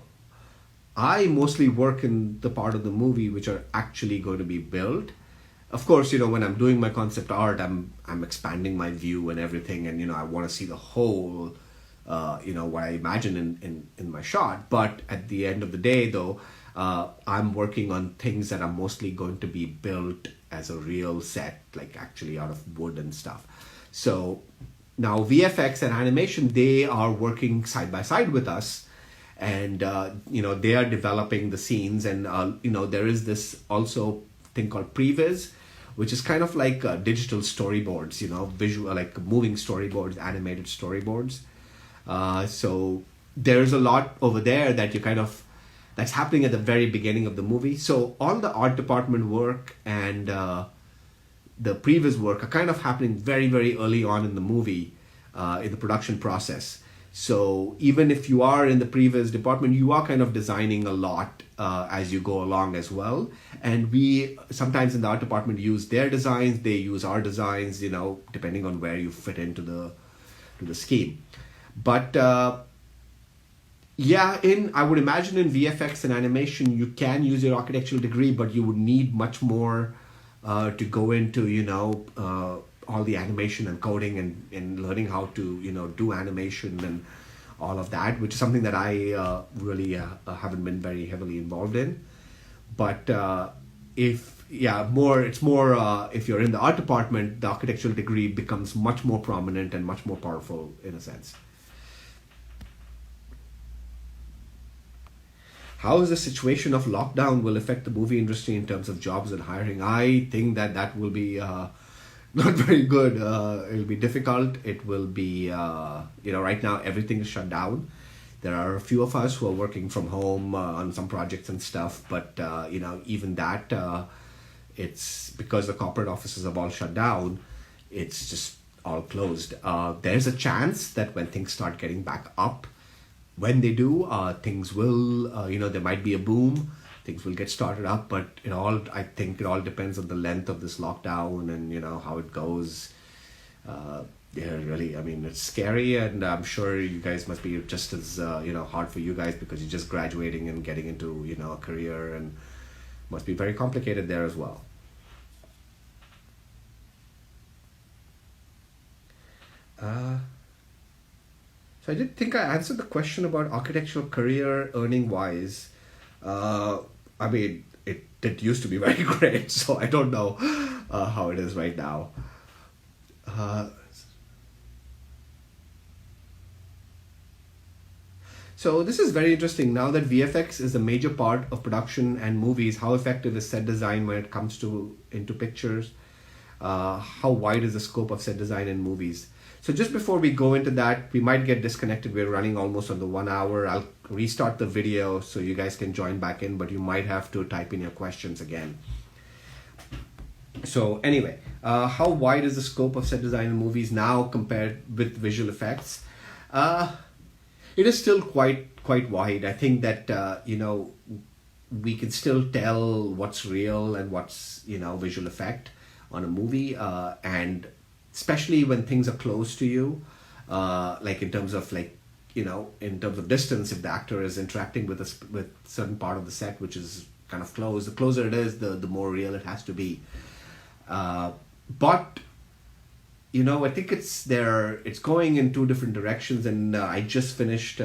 I mostly work in the part of the movie which are actually going to be built. Of course, when I'm doing my concept art, I'm expanding my view and everything, and I want to see the whole, what I imagine in my shot. But at the end of the day, though, I'm working on things that are mostly going to be built as a real set, like actually out of wood and stuff. So now VFX and animation, they are working side by side with us, and they are developing the scenes, and there is this also thing called previs, which is kind of like digital storyboards, visual, like moving storyboards, animated storyboards. So there's a lot over there that that's happening at the very beginning of the movie. So all the art department work and the previs work are kind of happening very, very early on in the movie, in the production process. So even if you are in the previs department, you are kind of designing a lot as you go along as well. And we sometimes in the art department use their designs, they use our designs, depending on where you fit into the scheme. But I would imagine in VFX and animation, you can use your architectural degree, but you would need much more to go into, all the animation and coding and learning how to, do animation and all of that, which is something that I really haven't been very heavily involved in. But if you're in the art department, the architectural degree becomes much more prominent and much more powerful in a sense. How is the situation of lockdown will affect the movie industry in terms of jobs and hiring? I think that will be not very good. It'll be difficult. It will be, right now everything is shut down. There are a few of us who are working from home on some projects and stuff, but, even that, it's because the corporate offices have all shut down, it's just all closed. There's a chance that when things start getting back up, when they do, things will, there might be a boom. Things will get started up, but I think it all depends on the length of this lockdown and how it goes. Really, I mean, it's scary, and I'm sure you guys must be just as hard for you guys because you're just graduating and getting into a career, and must be very complicated there as well. Uh, So I did think I answered the question about architectural career earning wise. I mean, it used to be very great, so I don't know how it is right now. Uh, so this is very interesting. Now that VFX is a major part of production and movies, how effective is set design when it comes to into pictures? How wide is the scope of set design in movies? So just before we go into that, we might get disconnected. We're running almost on the 1 hour. I'll restart the video so you guys can join back in, but you might have to type in your questions again. So anyway, how wide is the scope of set design in movies now compared with visual effects? It is still quite wide. I think that, we can still tell what's real and what's, visual effect. on a movie, and especially when things are close to you, like in terms of in terms of distance, if the actor is interacting with with certain part of the set which is kind of close, the closer it is, the more real it has to be. But I think it's going in two different directions, and I just finished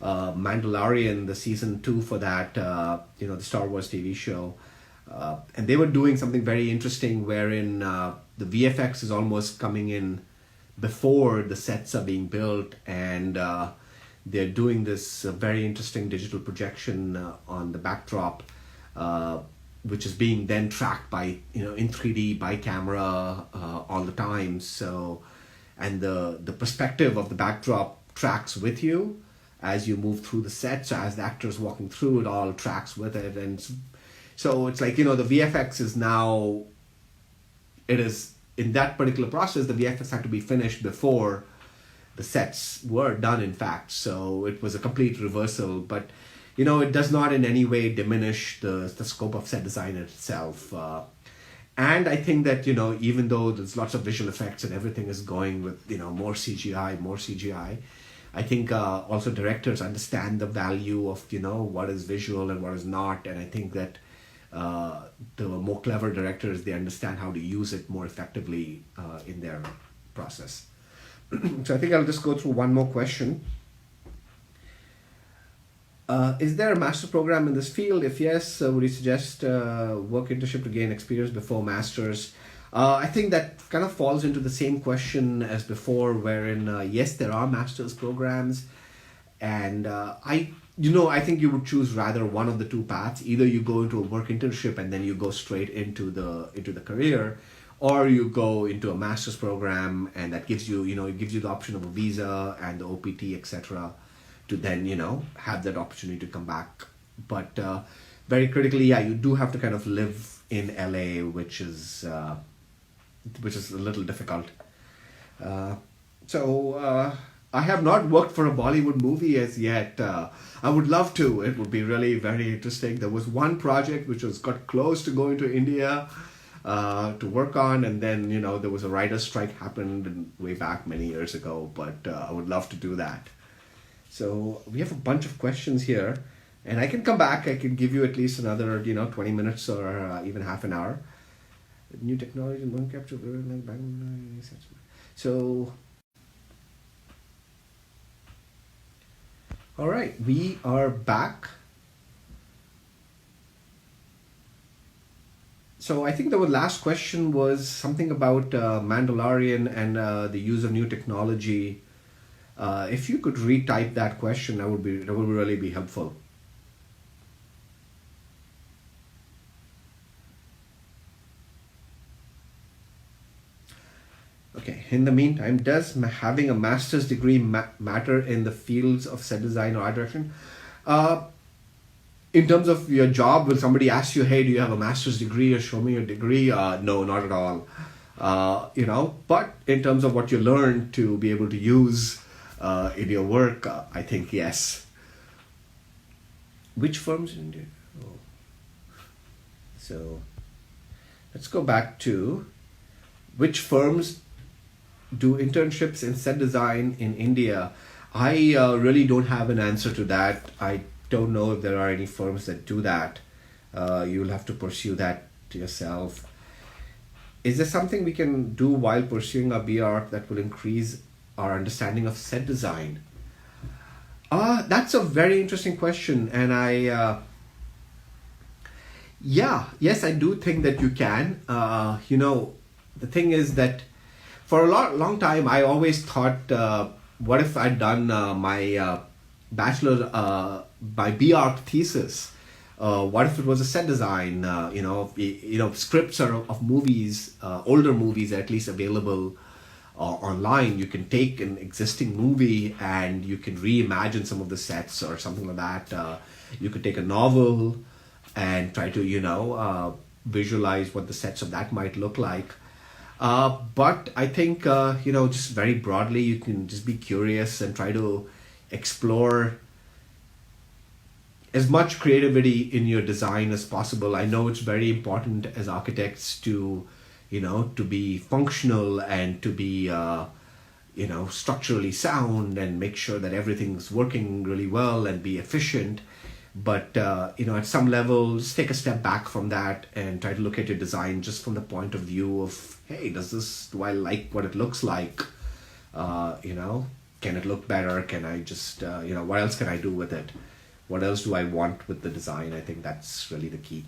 Mandalorian, the season 2 for that, the Star Wars TV show, and they were doing something very interesting wherein the VFX is almost coming in before the sets are being built, and they're doing this very interesting digital projection on the backdrop, which is being then tracked by in 3D by camera all the time. So, and the perspective of the backdrop tracks with you as you move through the set. So as the actor's walking through, it all tracks with it, and so it's like the VFX is now. It is in that particular process, the VFX had to be finished before the sets were done. In fact, so it was a complete reversal, but. It does not in any way diminish the scope of set design itself. And I think that, even though there's lots of visual effects and everything is going with, more CGI, I think also directors understand the value of, what is visual and what is not. And I think that the more clever directors, they understand how to use it more effectively in their process. So I think I'll just go through one more question. Is there a master's program in this field? If yes, would you suggest work internship to gain experience before master's? I think that kind of falls into the same question as before, wherein yes, there are master's programs, and I think you would choose rather one of the two paths. Either you go into a work internship and then you go straight into the career, or you go into a master's program, and that gives you it gives you the option of a visa and the OPT, etc. to then have that opportunity to come back. But very critically, you do have to kind of live in LA, which is a little difficult. So I have not worked for a Bollywood movie as yet. I would love to. It would be really very interesting. There was one project which got close to going to India to work on, and then there was a writer's strike happened way back many years ago. But I would love to do that. So we have a bunch of questions here, and I can come back. I can give you at least another 20 minutes or even half an hour. New technology and motion capture. So, all right, we are back. So I think the last question was something about Mandalorian and the use of new technology. If you could retype that question, that would really be helpful. Okay. In the meantime, does having a master's degree matter in the fields of set design or art direction? In terms of your job, will somebody ask you, "Hey, do you have a master's degree?" or "Show me your degree"? No, not at all. But in terms of what you learn to be able to use in your work, I think yes. Which firms in India? Oh. So let's go back to which firms do internships in set design in India. I really don't have an answer to that. I don't know if there are any firms that do that. You'll have to pursue that to yourself. Is there something we can do while pursuing our BR that will increase our understanding of set design? That's a very interesting question, and yes, I do think that you can. The thing is that for a long time, I always thought, what if I'd done my bachelor, my BArch thesis? What if it was a set design? Scripts of movies, older movies, at least available online. You can take an existing movie and you can reimagine some of the sets or something like that. You could take a novel and try to visualize what the sets of that might look like. But I think just very broadly, you can just be curious and try to explore as much creativity in your design as possible. I know it's very important as architects to to be functional and to be structurally sound and make sure that everything's working really well and be efficient. But at some levels, take a step back from that and try to look at your design just from the point of view of, hey, do I like what it looks like? Can it look better? Can I just what else can I do with it? What else do I want with the design? I think that's really the key.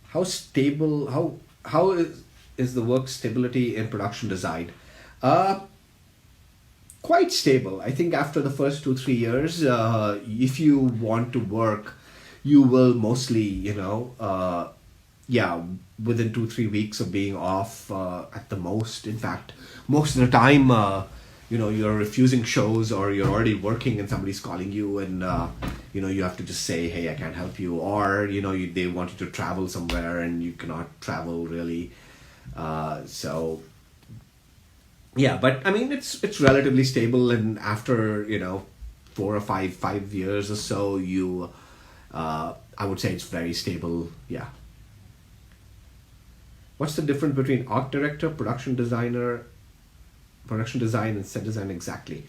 How stable? How is the work stability in production design? Quite stable. I think after the first 2-3 years, if you want to work, you will mostly, within 2-3 weeks of being off at the most. In fact, most of the time, you're refusing shows or you're already working and somebody's calling you and, you have to just say, hey, I can't help you. Or, they want you to travel somewhere and you cannot travel really. But I mean, it's relatively stable, and after 4 or 5 years or so, I would say it's very stable. Yeah. What's the difference between art director, production design, and set design exactly?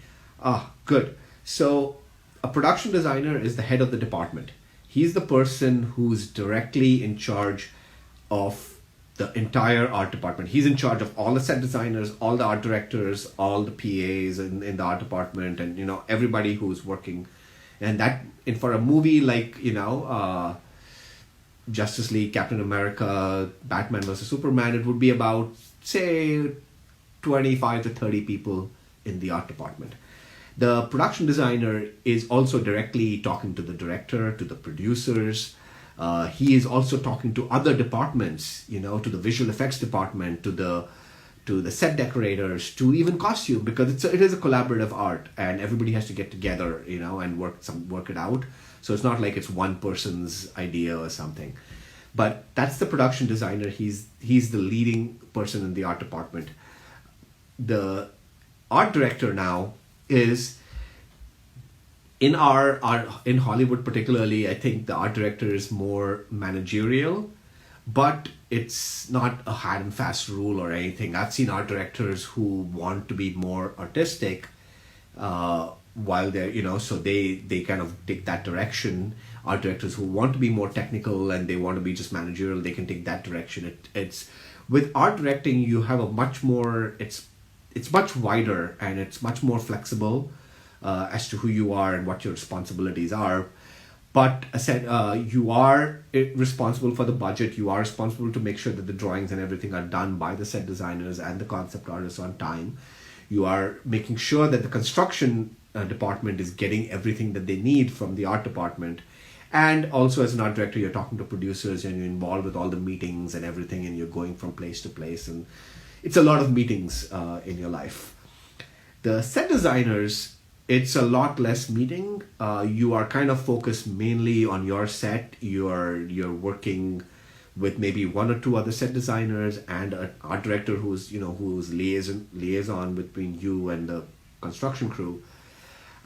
Good. So a production designer is the head of the department. He's the person who's directly in charge of the entire art department. He's in charge of all the set designers, all the art directors, all the PAs in the art department, and everybody who's working. And for a movie like Justice League, Captain America, Batman versus Superman, it would be about, say, 25 to 30 people in the art department. The production designer is also directly talking to the director, to the producers. He is also talking to other departments, to the visual effects department, to the set decorators, to even costume, because it is a collaborative art and everybody has to get together, and work it out. So it's not like it's one person's idea or something. But that's the production designer. He's the leading person in the art department. The art director now is, in in Hollywood particularly, I think the art director is more managerial, but it's not a hard and fast rule or anything. I've seen art directors who want to be more artistic, while they're, so they kind of take that direction. Art directors who want to be more technical and they want to be just managerial, they can take that direction. It's with art directing, you have a much more, it's much wider and it's much more flexible as to who you are and what your responsibilities are. But I said, you are responsible for the budget. You are responsible to make sure that the drawings and everything are done by the set designers and the concept artists on time. You are making sure that the construction department is getting everything that they need from the art department. And also as an art director, you're talking to producers and you're involved with all the meetings and everything, and you're going from place to place. And it's a lot of meetings in your life. The set designers, it's a lot less meeting. You are kind of focused mainly on your set. You're working with maybe one or two other set designers and an art director who's liaison between you and the construction crew.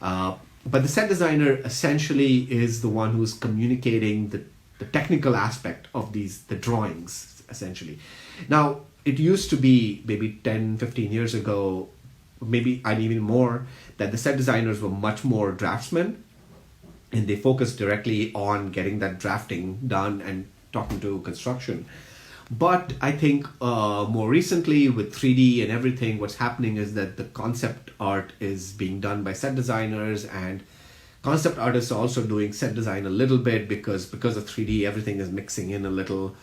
But the set designer essentially is the one who's communicating the technical aspect of the drawings, essentially. Now, it used to be maybe 10, 15 years ago, maybe even more, that the set designers were much more draftsmen, and they focused directly on getting that drafting done and talking to construction. But I think more recently with 3D and everything, what's happening is that the concept art is being done by set designers, and concept artists are also doing set design a little bit because of 3D, everything is mixing in a little.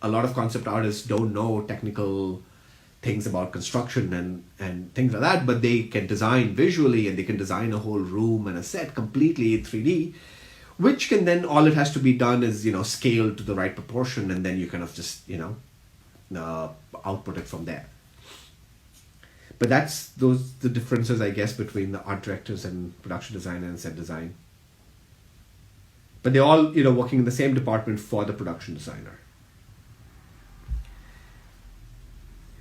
A lot of concept artists don't know technical things about construction and things like that, but they can design visually and they can design a whole room and a set completely in 3D, which can then, all it has to be done is, scaled to the right proportion, and then you kind of just, output it from there. But that's the differences, I guess, between the art directors and production designer and set design. But they're all, working in the same department for the production designer.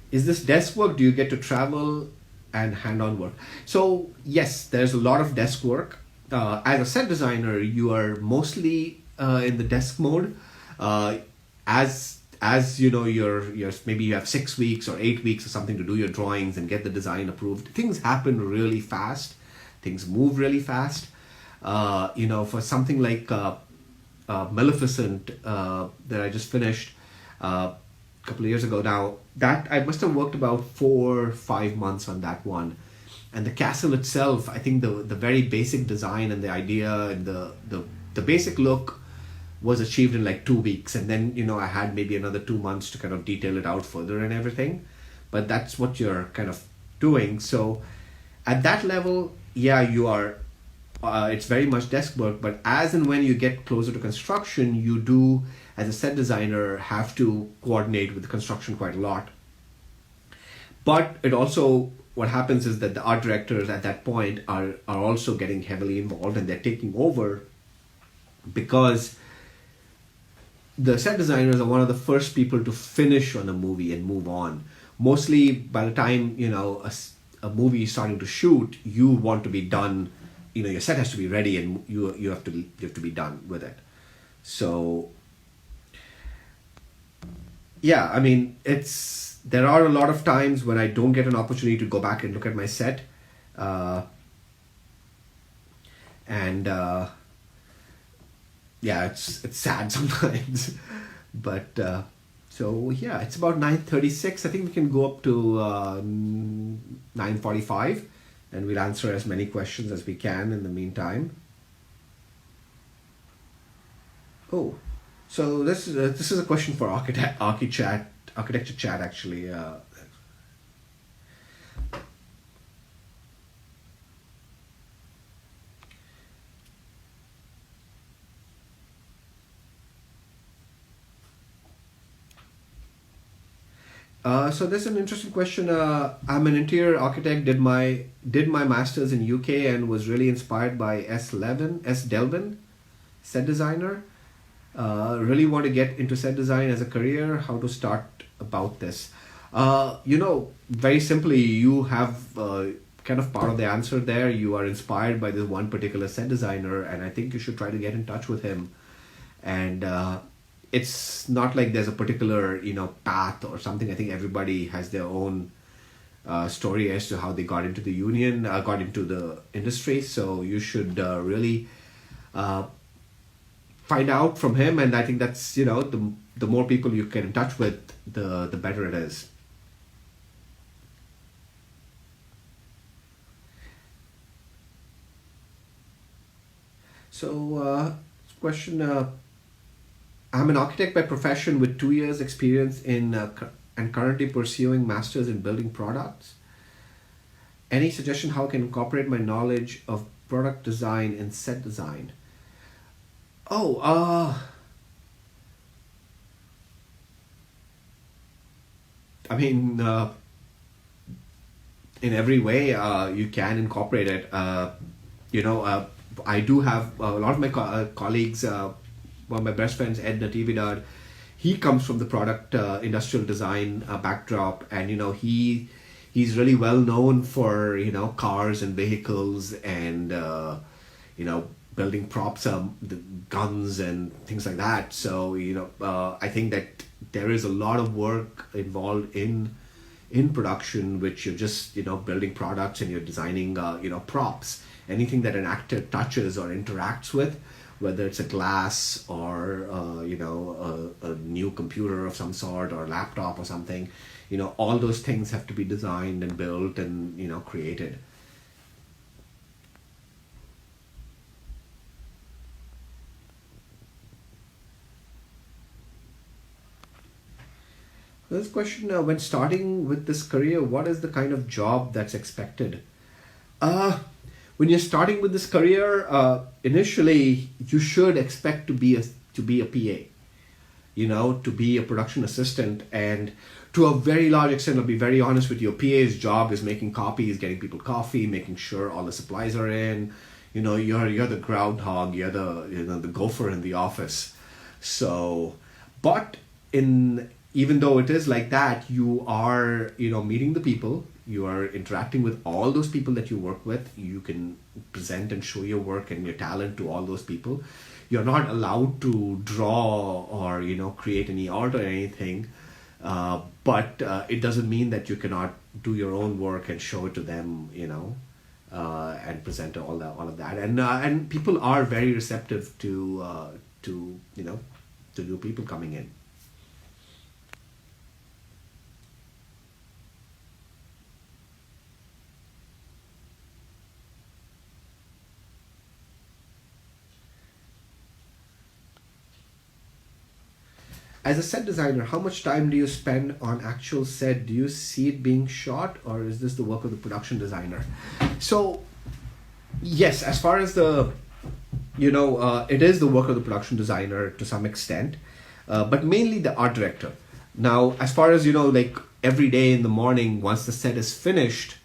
Is this desk work? Do you get to travel and hand-on work? So yes, there's a lot of desk work. As a set designer, you are mostly in the desk mode. uh, as you know, you're maybe you have 6 weeks or 8 weeks or something to do your drawings and get the design approved. Things happen really fast. Things move really fast. For something like Maleficent that I just finished a couple of years ago now, that I must have worked about 4 or 5 months on that one. And the castle itself, I think the very basic design and the idea and the basic look was achieved in like 2 weeks. And then, I had maybe another 2 months to kind of detail it out further and everything. But that's what you're kind of doing. So at that level, yeah, you are, it's very much desk work. But as and when you get closer to construction, you do, as a set designer, have to coordinate with the construction quite a lot. But it also, what happens is that the art directors at that point are also getting heavily involved, and they're taking over, because the set designers are one of the first people to finish on a movie and move on. Mostly by the time, a movie is starting to shoot, you want to be done, your set has to be ready, and you have to be done with it. So yeah, I mean, there are a lot of times when I don't get an opportunity to go back and look at my set. Yeah, it's sad sometimes. But so yeah, it's about 9:36. I think we can go up to 9:45, and we'll answer as many questions as we can in the meantime. Oh, so this is a question for Architecture Chat actually. So there's an interesting question. I'm an interior architect. Did my masters in UK and was really inspired by S. Delvin, set designer. Really want to get into set design as a career. How to start about this? Very simply, you have kind of part of the answer there. You are inspired by this one particular set designer, and I think you should try to get in touch with him. And it's not like there's a particular path or something. I think everybody has their own story as to how they got into the got into the industry. So you should really find out from him, and I think that's the more people you get in touch with, the better it is. So question. I'm an architect by profession with 2 years experience in and currently pursuing masters in building products. Any suggestion how I can incorporate my knowledge of product design and set design? I mean, in every way you can incorporate it. I do have a lot of my colleagues. One of my best friends, Ed Natividad, he comes from the product industrial design backdrop, and he's really well known for cars and vehicles and building props, the guns and things like that. So I think that there is a lot of work involved in production, which you're just building products and you're designing props, anything that an actor touches or interacts with, whether it's a glass or a new computer of some sort or a laptop or something. All those things have to be designed and built and created. This question, when starting with this career, what is the kind of job that's expected? When you're starting with this career, initially you should expect to be a PA, to be a production assistant, and to a very large extent, I'll be very honest with you, a PA's job is making copies, getting people coffee, making sure all the supplies are in. You're the groundhog, you're the gopher in the office. So, but even though it is like that, you are meeting the people. You are interacting with all those people that you work with. You can present and show your work and your talent to all those people. you're not allowed to draw or create any art or anything. But it doesn't mean that you cannot do your own work and show it to them, and present all of that. And people are very receptive to new people coming in. As a set designer, how much time do you spend on actual set? Do you see it being shot, or is this the work of the production designer? So, yes, as far as it is the work of the production designer to some extent, but mainly the art director. Now, as far as, like every day in the morning, once the set is finished,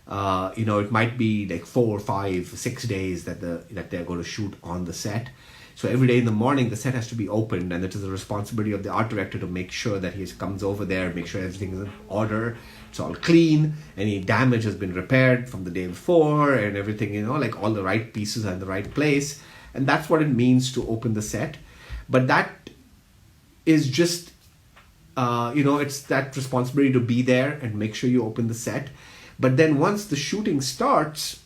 it might be like 4, 5, 6 days that they're going to shoot on the set. So every day in the morning, the set has to be opened, and it is the responsibility of the art director to make sure that he comes over there, make sure everything is in order, it's all clean, any damage has been repaired from the day before, and everything, like all the right pieces are in the right place. And that's what it means to open the set. But that is just, it's that responsibility to be there and make sure you open the set. But then once the shooting starts,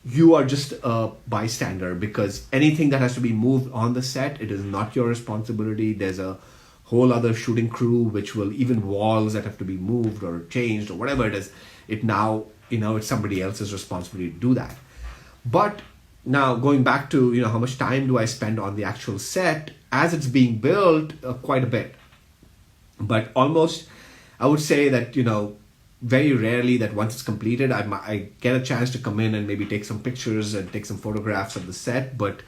you are just a bystander, because anything that has to be moved on the set, it is not your responsibility. There's a whole other shooting crew, which will, even walls that have to be moved or changed or whatever it is, it's somebody else's responsibility to do that. But now going back to, how much time do I spend on the actual set as it's being built? Quite a bit. But almost, I would say that, very rarely that once it's completed, I get a chance to come in and maybe take some pictures and take some photographs of the set. But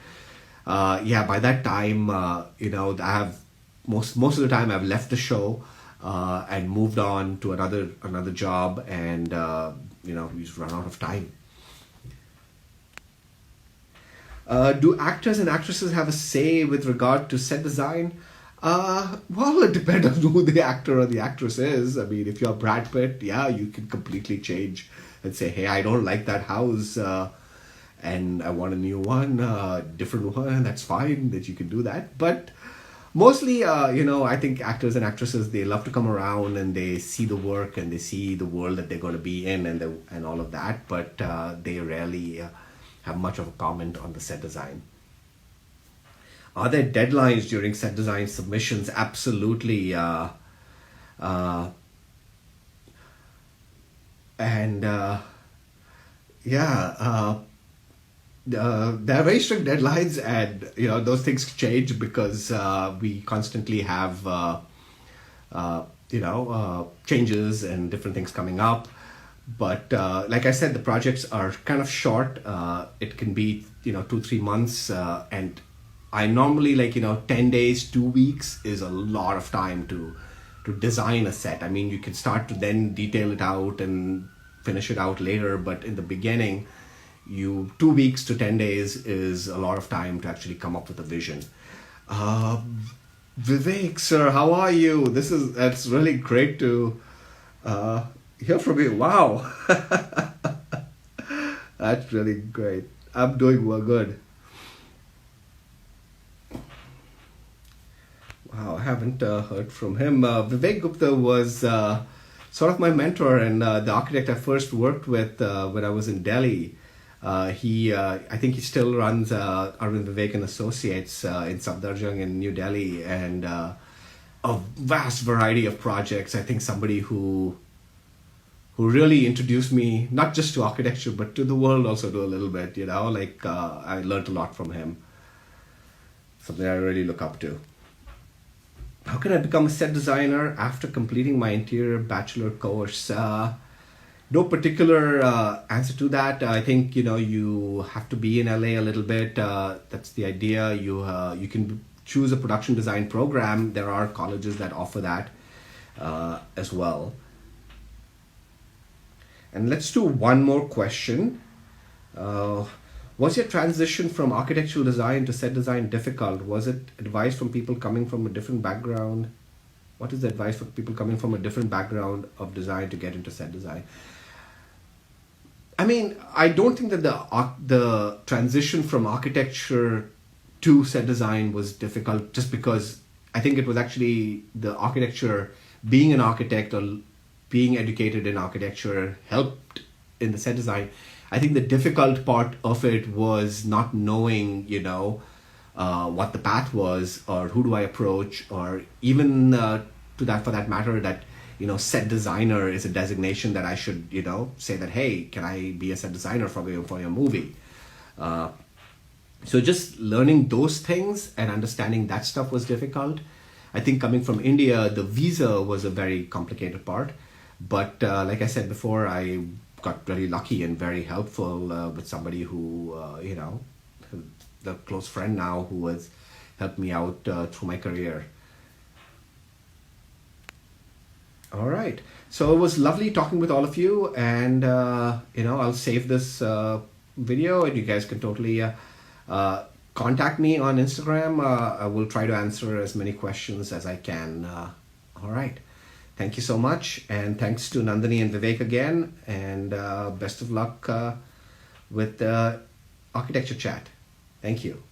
by that time, I have most of the time I've left the show and moved on to another job, and we just run out of time. Do actors and actresses have a say with regard to set design? Well, it depends on who the actor or the actress is. I mean, if you're Brad Pitt, you can completely change and say, hey, I don't like that house, and I want a new one, different one. That's fine that you can do that. But mostly, I think actors and actresses, they love to come around and they see the work and they see the world that they're going to be in and all of that. But they rarely have much of a comment on the set design. Are there deadlines during set design submissions? Absolutely. There are very strict deadlines, and those things change because we constantly have changes and different things coming up. But like I said, the projects are kind of short. It can be 2-3 months, and I normally 10 days, 2 weeks is a lot of time to design a set. I mean, you can start to then detail it out and finish it out later, but in the beginning, 2 weeks to 10 days is a lot of time to actually come up with a vision. Vivek, sir, how are you? That's really great to hear from you. Wow. That's really great. I'm doing well, good. Wow, I haven't heard from him. Vivek Gupta was sort of my mentor and the architect I first worked with when I was in Delhi. I think he still runs Arvind Vivek and Associates in Safdarjung in New Delhi, and a vast variety of projects. I think somebody who really introduced me not just to architecture but to the world also to a little bit. I learned a lot from him. Something I really look up to. How can I become a set designer after completing my interior bachelor course? No particular answer to that. I think you have to be in LA a little bit. That's the idea. You can choose a production design program. There are colleges that offer that as well. And let's do one more question. Was your transition from architectural design to set design difficult? Was it advice from people coming from a different background? What is the advice for people coming from a different background of design to get into set design? I mean, I don't think that the transition from architecture to set design was difficult just because I think it was actually the architecture, being an architect or being educated in architecture helped in the set design. I think the difficult part of it was not knowing, what the path was or who do I approach, or even for that matter, that set designer is a designation that I should say that, hey, can I be a set designer for your movie. So just learning those things and understanding that stuff was difficult. I think coming from India, the visa was a very complicated part, but like I said before, I got very lucky and very helpful with somebody who the close friend now who has helped me out through my career. All right. So it was lovely talking with all of you, and I'll save this video, and you guys can totally contact me on Instagram. I will try to answer as many questions as I can. All right. Thank you so much, and thanks to Nandini and Vivek again, and best of luck with Architecture Chat. Thank you.